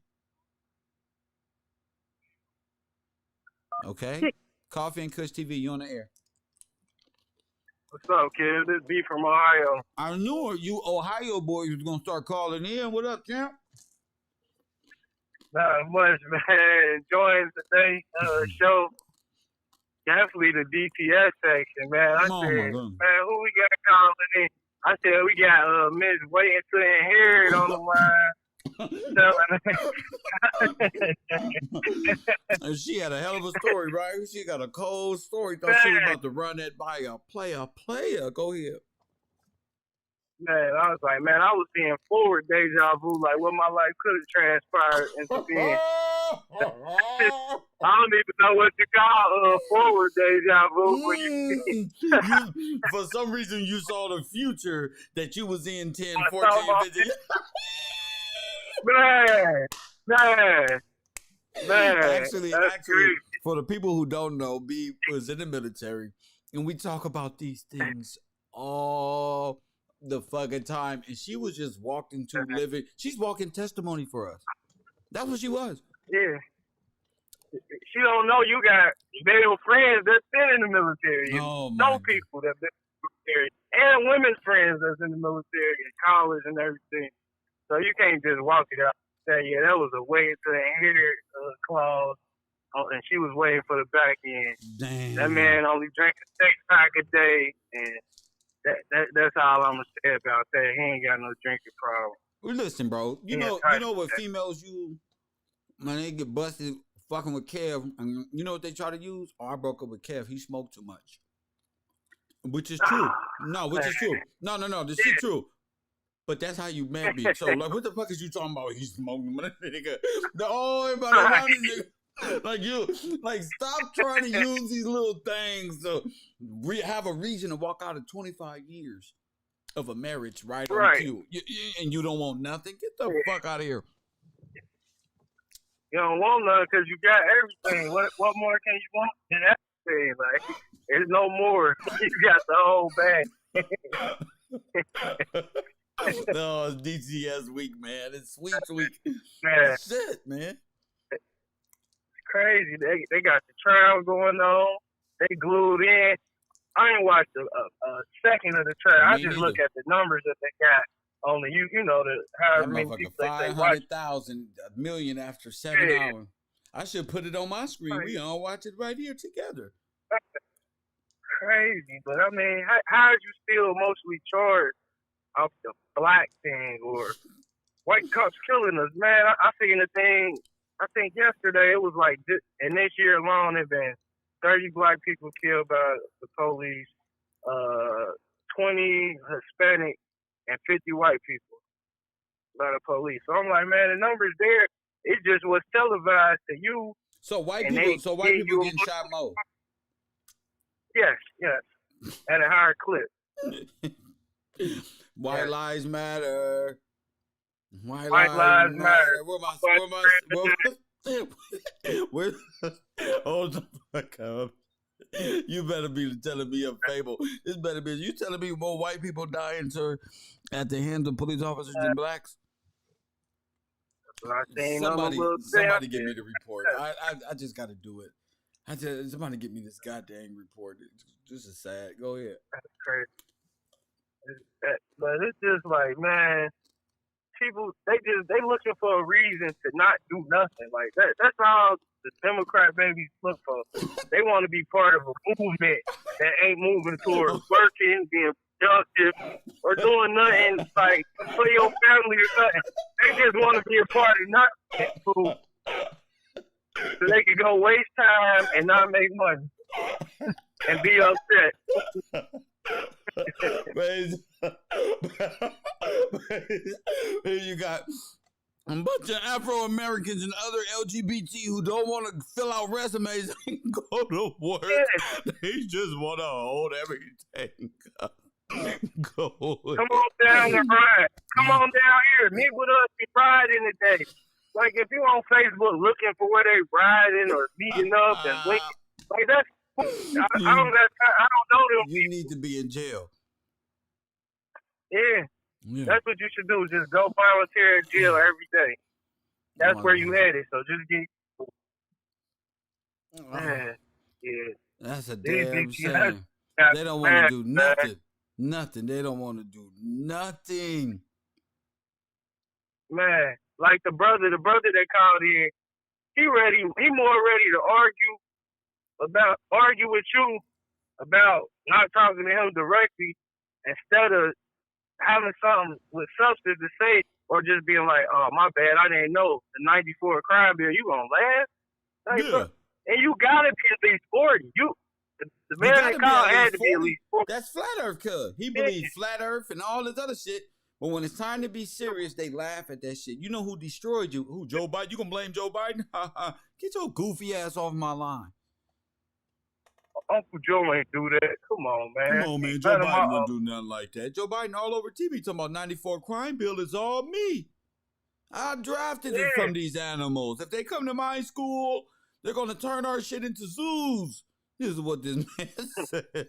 Okay? Coffee and Kush TV, you on the air. What's up, kid? This B from Ohio. I knew you Ohio boys was going to start calling in. What up, champ? Not much, man. Enjoying today's show. Definitely the DPS section, man. I said, man, who we got calling in? I said, we got Miss Waiting to Inherit on the line. She had a hell of a story, right? She got a cold story. Thought she was about to run that by a player. Go ahead. Man, I was like, man, I was seeing forward deja vu, like what my life could have transpired into being. I don't even know what you call forward deja vu. For some reason, you saw the future that you was in 10, 14, 15. Man. Man, actually, crazy. for the people who don't know, B was in the military, and we talk about these things all the fucking time. And she was just walking to living. She's walking testimony for us. That's what she was. Yeah. She don't know you got male friends that's been in the military. Oh, no people that been in the military. And women's friends that's in the military and college and everything. So you can't just walk it out and say, yeah, that was a way to the hair clause. And she was waiting for the back end. Damn. That man only drank a 6-pack a day. And that's all I'm going to say about that. He ain't got no drinking problem. Well, listen, bro. You know what females use when they get busted fucking with Kev, and you know what they try to use? Oh, I broke up with Kev. He smoked too much. Which is true. No, is true. No. This is true. But that's how you met me. So, like, what the fuck is you talking about? He's smoking, nigga. Everybody around this nigga. Like, stop trying to use these little things to have a reason to walk out of 25 years of a marriage right on cue. And you don't want nothing? Get the fuck out of here. You don't want none because you got everything. What more can you want than everything? Like, there's no more. You got the whole bag. No, it's DTS week, man. It's sweet week. Man. Shit, man. It's crazy. They got the trial going on. They glued in. I ain't watched a second of the trial. I just look at the numbers that they got. Only you know the however many people 500,000, a million after 7 hours. I should put it on my screen. We all watch it right here together. Crazy, but I mean, how are you still mostly charged off the black thing or white cops killing us, man? I seen the thing. I think yesterday it was like, and this year alone, it been 30 black people killed by the police, 20 Hispanic. And 50 white people by the police. So I'm like, man, the numbers there, it just was televised to you. So white people getting shot more. Yes, at a higher clip. White lives matter. White lives matter. Hold the fuck up. You better be telling me a fable. This better be you telling me more white people dying, sir, at the hands of police officers than blacks. Somebody give me the report. I just got to do it. Somebody get me this goddamn report. This is sad. Go ahead. That's crazy. But it's just like, man, people they looking for a reason to not do nothing. Like that's all the Democrat babies look for. They want to be part of a movement that ain't moving towards working, being productive, or doing nothing like for your family or nothing. They just want to be a part of nothing food. So they can go waste time and not make money and be upset. You got a bunch of Afro-Americans and other LGBT who don't want to fill out resumes and go to work. Yeah. They just want to hold everything. Go. Come on down and ride. Come on down here. Meet with us and ride in the day. Like if you're on Facebook looking for where they riding or meeting up and linking, like that's I don't know them. You need to be in jail. Yeah. That's what you should do. Just go volunteer in jail every day. That's where you headed. So just get. Man, yeah. That's a damn shame. They don't want to do nothing. Nothing. They don't want to do nothing. Man, like the brother that called in, he more ready to argue with you about not talking to him directly instead of having something with substance to say or just being like, oh, my bad, I didn't know the 94 crime bill, you gonna laugh? Like, yeah. And you gotta be at least 40. The man that called had to be at least 40. That's flat earth, cuz. He believes flat earth and all this other shit. But when it's time to be serious, they laugh at that shit. You know who destroyed you? Who, Joe Biden? You gonna blame Joe Biden? Get your goofy ass off my line. Uncle Joe ain't do that. Come on, man. Come on, man. Joe Biden don't do nothing like that. Joe Biden all over TV talking about 94 crime bill is all me. I drafted it from these animals. If they come to my school, they're going to turn our shit into zoos. This is what this man said.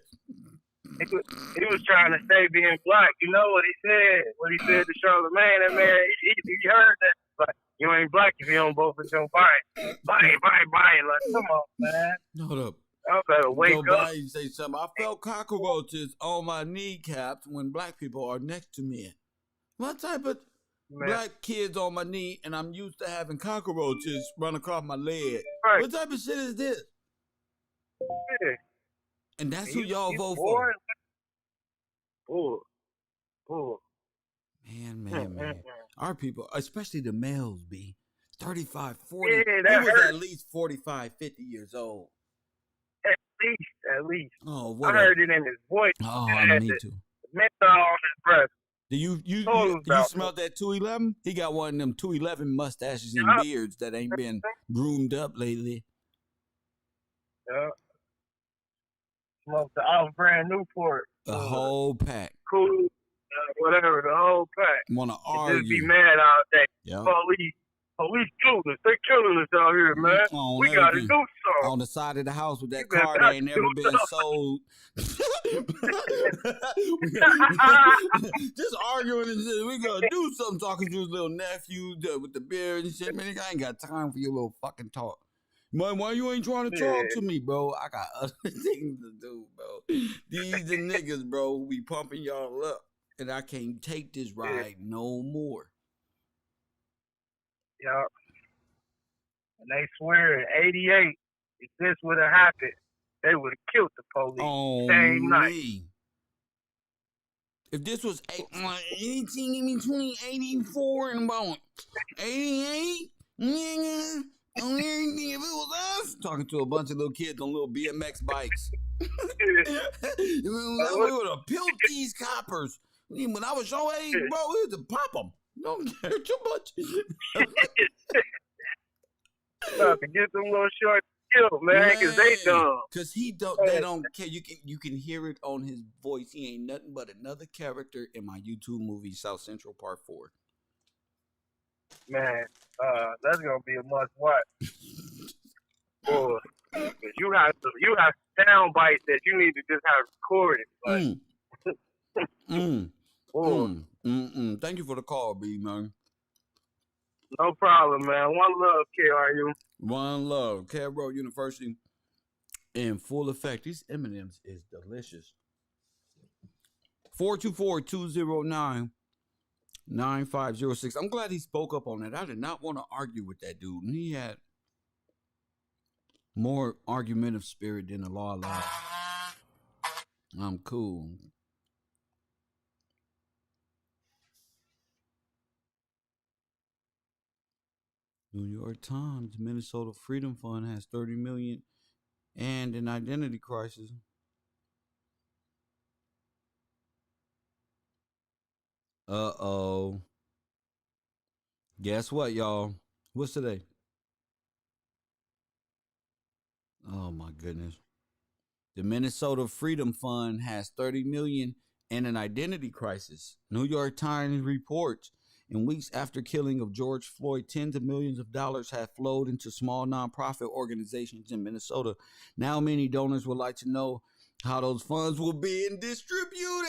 He was trying to say being black. You know what he said? What he said to Charlamagne, that man, he heard that. Like, you ain't black if you don't vote for Joe Biden. Biden. Like, come on, man. Hold up. I better wake Joe up. Biden say something. I felt cockroaches on my kneecaps when black people are next to me. What type of black kids on my knee and I'm used to having cockroaches run across my leg? Right. What type of shit is this? Yeah. And that's who y'all vote for. Bull. Man. Our people, especially the males, be 35, 40. Yeah, that was hurt. At least 45, 50 years old. At least. Oh, I heard it in his voice. Oh, I need to. Menthol on his breath. Do you smell that 211? He got one of them 211 mustaches and beards that ain't been groomed up lately. Yeah. Smoked the off-brand Newport. The whole pack. Cool. Whatever, the whole pack. Wanna argue. Just be mad all day. Yep. Police killed us. They killing us out here, man. We gotta do something. On the side of the house with that car that ain't never been sold. Just arguing and shit. We gotta do something, talking to his little nephew with the beard and shit. Man, I ain't got time for your little fucking talk. Man, why you ain't trying to talk to me, bro? I got other things to do, bro. These the niggas, bro, who be pumping y'all up. And I can't take this ride no more. Yup. And they swear in 88, if this would have happened, they would have killed the police same night. If this was anything between 84 and about 88, if it was us, talking to a bunch of little kids on little BMX bikes, we would have peeled these coppers. When I was your age, bro, we had to pop them. Don't care too much. To get them little short killed, man, because they dumb. Because they don't care. You can hear it on his voice. He ain't nothing but another character in my YouTube movie, South Central Part 4. Man, that's gonna be a must watch. Boy, you have sound bites that you need to just have recorded. Thank you for the call, B, man. No problem, man. One love, KRU. One love. Carroll University in full effect. These M&Ms is delicious. 424-209-9506. I'm glad he spoke up on that. I did not want to argue with that dude. And he had more argumentative spirit than the law allowed. I'm cool. New York Times, Minnesota Freedom Fund has 30 million and an identity crisis. Uh-oh. Guess what, y'all? What's today? Oh my goodness. The Minnesota Freedom Fund has 30 million and an identity crisis. New York Times reports in weeks after killing of George Floyd, tens of millions of dollars have flowed into small nonprofit organizations in Minnesota. Now many donors would like to know how those funds will be distributed.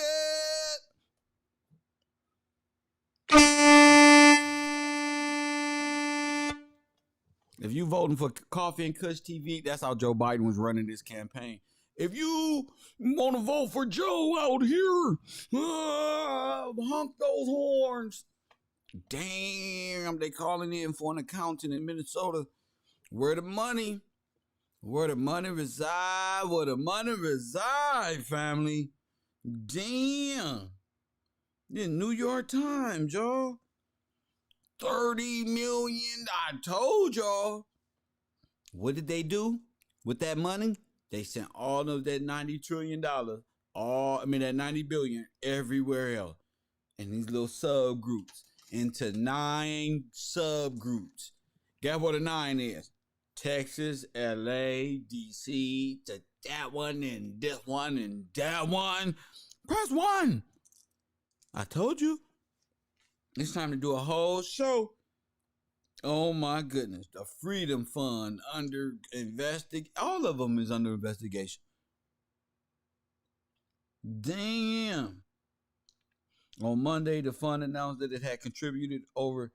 If you voting for Coffee and Kush TV, that's how Joe Biden was running this campaign. If you want to vote for Joe out here, honk those horns. Damn, they calling in for an accountant in Minnesota. Where the money reside, family. Damn. The New York Times, y'all. 30 million. I told y'all. What did they do with that money? They sent all of that $90 trillion, that 90 billion everywhere else. And these little subgroups into 9 subgroups. Guess what a 9 is? Texas, LA, DC, to that one and this one and that one. Press 1. I told you. It's time to do a whole show Oh my goodness. The Freedom Fund all of them is under investigation. Damn. On Monday, the fund announced that it had contributed the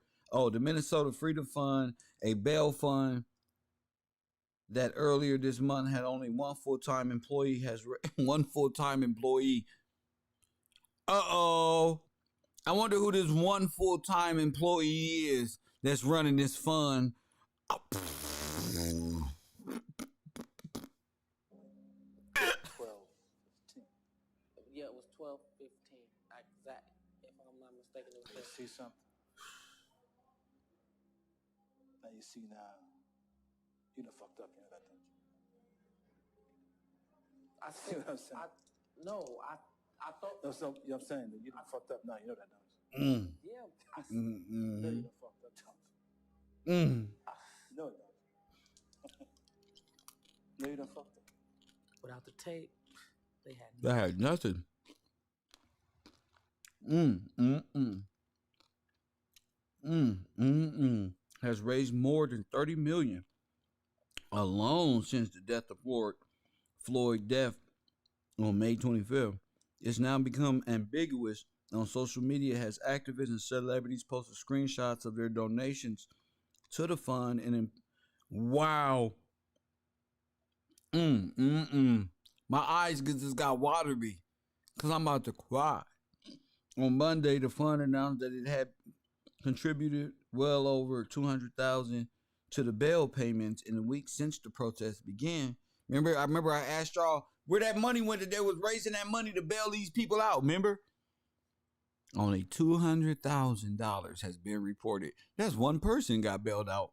Minnesota Freedom Fund, a bail fund that earlier this month had only one full-time employee, Uh-oh. I wonder who this one full-time employee is that's running this fund. Oh. 12:15. Yeah, it was 12:15. Exact. If I'm not mistaken, it was. You see something? Now you see now. You done fucked up, you know that, don't you? I see what I'm saying. I thought. No, so, you know what I'm saying? You done fucked up now, you know that, don't you? Yeah. No, you done fucked up, don't you? No, it don't. No, you done fucked up. Without the tape, they had nothing. Has raised more than $30 million alone since the death of Floyd death on May 25th. It's now become ambiguous on social media as activists and celebrities posted screenshots of their donations to the fund wow. My eyes just got watery because I'm about to cry. On Monday, the fund announced that it had contributed well over $200,000 to the bail payments in the week since the protests began. I remember I asked y'all where that money went, that they was raising that money to bail these people out, remember? Only $200,000 has been reported. That's one person got bailed out.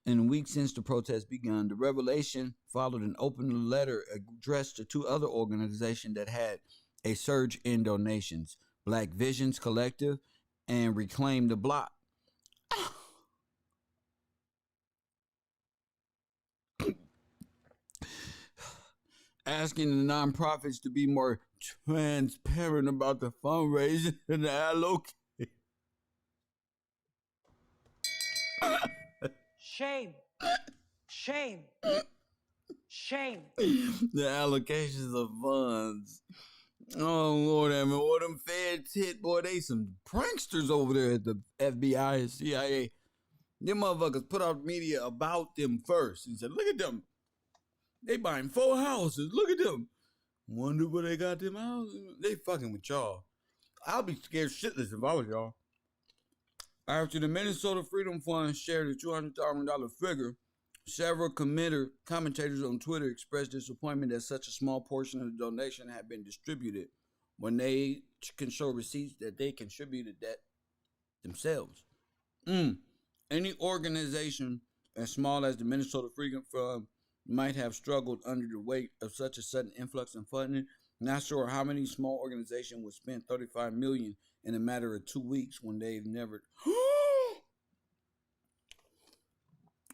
In the week since the protests began, the revelation followed an open letter addressed to two other organizations that had a surge in donations, Black Visions Collective and Reclaim the Block. Asking the nonprofits to be more transparent about the fundraising and the allocation. Shame. Shame. Shame. The allocations of funds. Oh, Lord, I mean, all them feds hit, boy, they some pranksters over there at the FBI and CIA. Them motherfuckers put out media about them first and said, look at them. They buying 4 houses. Look at them. Wonder where they got them houses. They fucking with y'all. I'll be scared shitless if I was y'all. After the Minnesota Freedom Fund shared a $200,000 figure, several commentators on Twitter expressed disappointment that such a small portion of the donation had been distributed when they can show receipts that they contributed that themselves. Any organization as small as the Minnesota Freedom Fund might have struggled under the weight of such a sudden influx in funding. Not sure how many small organizations would spend $35 million in a matter of 2 weeks when they've never.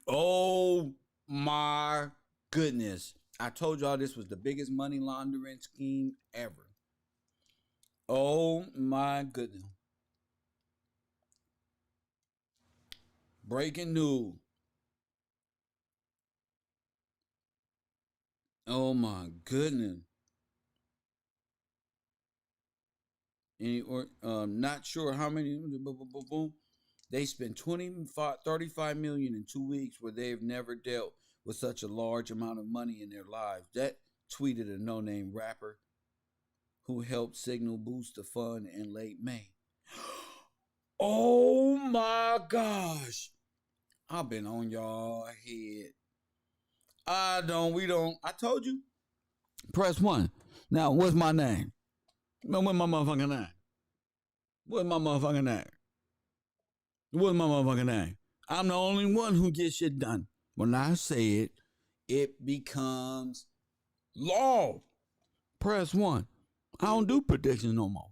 Oh my goodness. I told y'all this was the biggest money laundering scheme ever. Oh my goodness. Breaking news. Oh my goodness. Not sure how many. They spent $35 million in 2 weeks where they've never dealt with such a large amount of money in their lives. That tweeted a no-name rapper who helped signal boost the fund in late May. Oh my gosh. I've been on y'all head. I told you. Press 1. Now, what's my name? What's my motherfucking name? What's my motherfucking name? What's my motherfucking name? I'm the only one who gets shit done. When I say it, it becomes law. Press 1. I don't do predictions no more.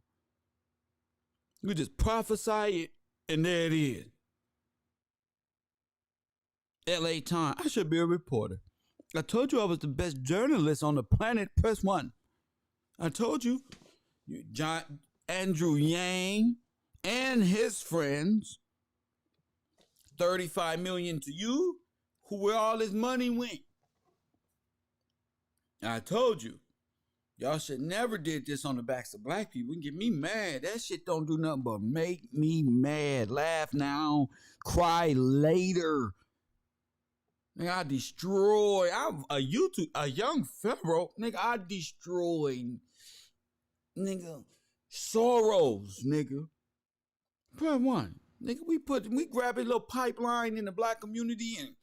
You just prophesy it, and there it is. LA Times. I should be a reporter. I told you I was the best journalist on the planet. Press 1. I told you. Andrew Yang and his friends $35 million to you, where all this money went? I told you. Y'all should never did this on the backs of black people. Get me mad. That shit don't do nothing but make me mad. Laugh now, cry later. Nigga, I destroy. I'm a young pharaoh. Nigga, I destroy. Nigga, sorrows, nigga. Part one. Nigga, we grab a little pipeline in the black community and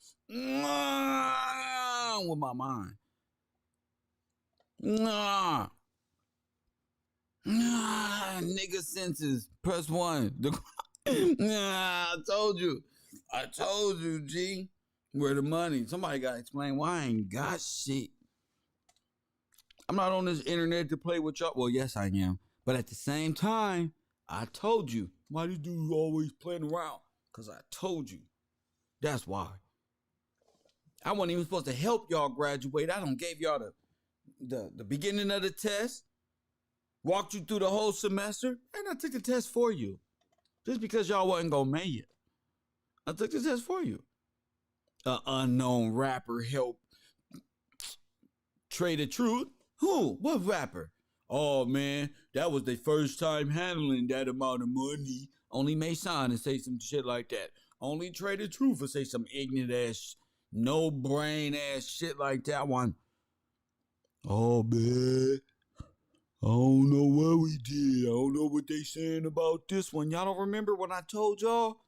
with my mind. Nigga senses. Press one. I told you, G. Where the money? Somebody got to explain why I ain't got shit. I'm not on this internet to play with y'all. Well, yes, I am. But at the same time, I told you. Why these dudes always playing around? Because I told you. That's why. I wasn't even supposed to help y'all graduate. I done gave y'all the beginning of the test, walked you through the whole semester, and I took the test for you. Just because y'all wasn't going to make it. I took the test for you. An unknown rapper helped Trade the Truth? Who? What rapper? Oh, man, that was their first time handling that amount of money. Only Mason and say some shit like that. Only Trade the Truth or say some ignorant ass, no brain ass shit like that one. Oh, man, I don't know what we did. I don't know what they saying about this one. Y'all don't remember when I told y'all?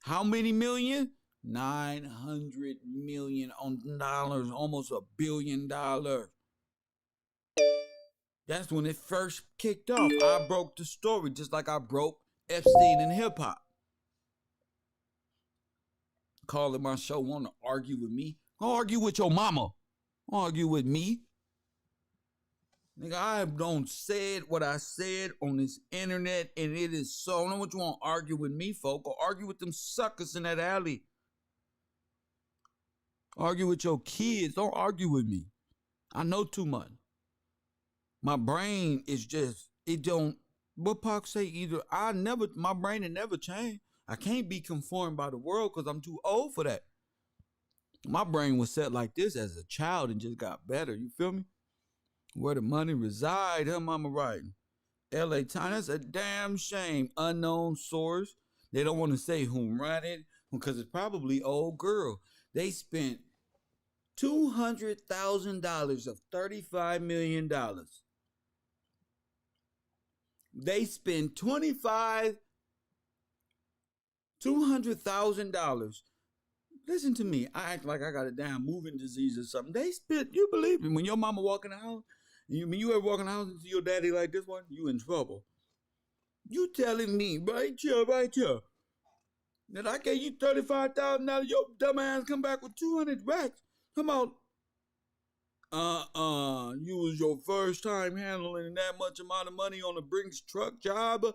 How many million? $900 million dollars, almost $1 billion. That's when it first kicked off. I broke the story just like I broke Epstein and hip hop. Calling my show, want to argue with me? Go argue with your mama. Argue with me. Nigga, I don't said what I said on this internet, and it is so. I don't know what you want to argue with me, folk, or argue with them suckers in that alley. Argue with your kids. Don't argue with me. I know too much. My brain is just, it don't, what Pac say either, my brain had never changed. I can't be conformed by the world because I'm too old for that. My brain was set like this as a child and just got better. You feel me? Where the money reside, her mama writing. LA Times, that's a damn shame. Unknown source. They don't want to say who ran it because it's probably old girl. They spent $200,000 of $35 million. They spent $200,000. Listen to me. I act like I got a damn moving disease or something. They spent, you believe me, when your mama walk in the house, when you ever walk in the house and see your daddy like this one, you in trouble. You telling me right here, that I gave you $35,000, your dumb ass come back with 200 racks. Come on. You was your first time handling that much amount of money on a Brinks truck job.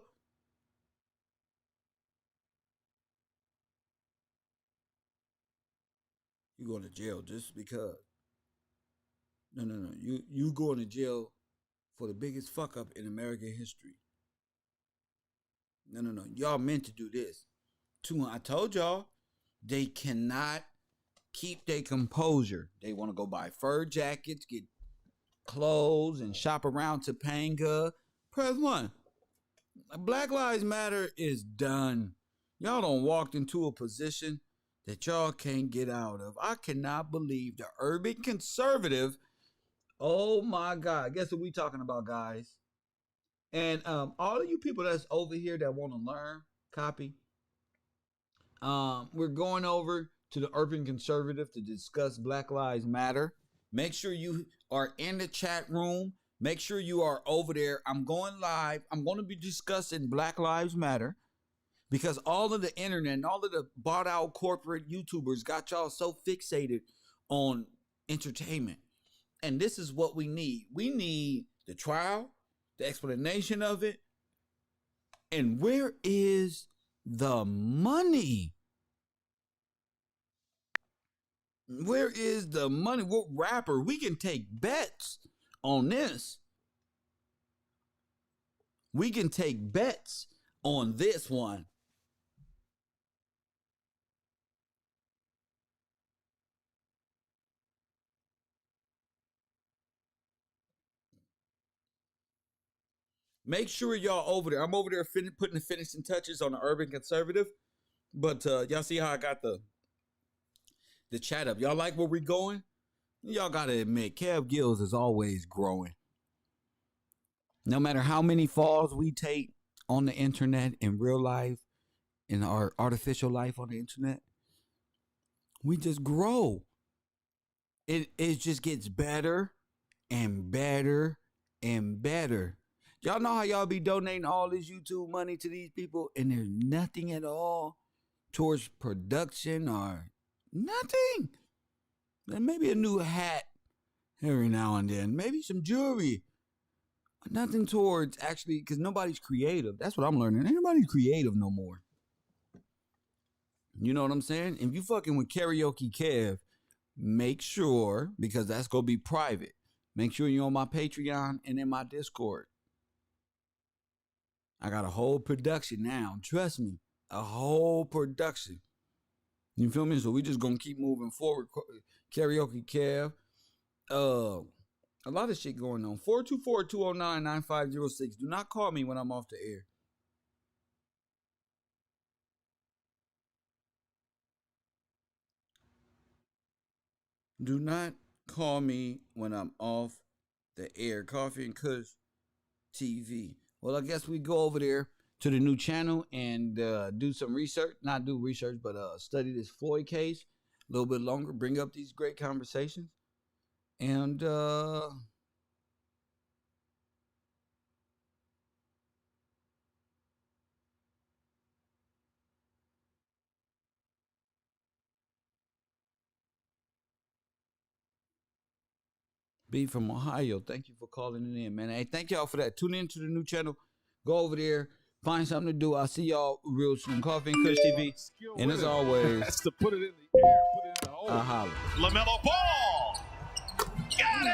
You going to jail just because. No. You going to jail for the biggest fuck up in American history. No. Y'all meant to do this. I told y'all, they cannot keep their composure. They want to go buy fur jackets, get clothes, and shop around Topanga. Press 1. Black Lives Matter is done. Y'all done walked into a position that y'all can't get out of. I cannot believe the urban conservative. Oh my God. Guess what we talking about, guys? And all of you people that's over here that want to learn, copy. We're going over to the urban conservative to discuss Black Lives Matter. Make sure you are in the chat room. Make sure you are over there. I'm going live. I'm going to be discussing Black Lives Matter because all of the internet and all of the bought out corporate YouTubers got y'all so fixated on entertainment. And this is what we need. We need the trial, the explanation of it. And where is the money? Where is the money? What rapper? We can take bets on this. We can take bets on this one. Make sure y'all over there. I'm over there putting the finishing touches on the Urban Conservative. But y'all see how I got the chat up. Y'all like where we going? Y'all got to admit, Kev Gills is always growing. No matter how many falls we take on the internet in real life, in our artificial life on the internet, we just grow. It just gets better and better and better. Y'all know how y'all be donating all this YouTube money to these people and there's nothing at all towards production or nothing. And maybe a new hat every now and then. Maybe some jewelry. Nothing towards actually, because nobody's creative. That's what I'm learning. Ain't nobody creative no more. You know what I'm saying? If you fucking with Karaoke Kev, make sure, because that's going to be private, make sure you're on my Patreon and in my Discord. I got a whole production now. Trust me. A whole production. You feel me? So we just going to keep moving forward. Karaoke Kev. A lot of shit going on. 424-209-9506. Do not call me when I'm off the air. Do not call me when I'm off the air. Coffee and Kush TV. Well, I guess we go over there to the new channel and do some research. Not do research, but study this Floyd case a little bit longer. Bring up these great conversations. And B from Ohio, thank you for calling in, man. Hey, thank y'all for that. Tune in to the new channel. Go over there. Find something to do. I'll see y'all real soon. Coffee and Kush TV. And as always, That's to put it in the air, put it in the hole. I'll holler. LaMelo Ball. Got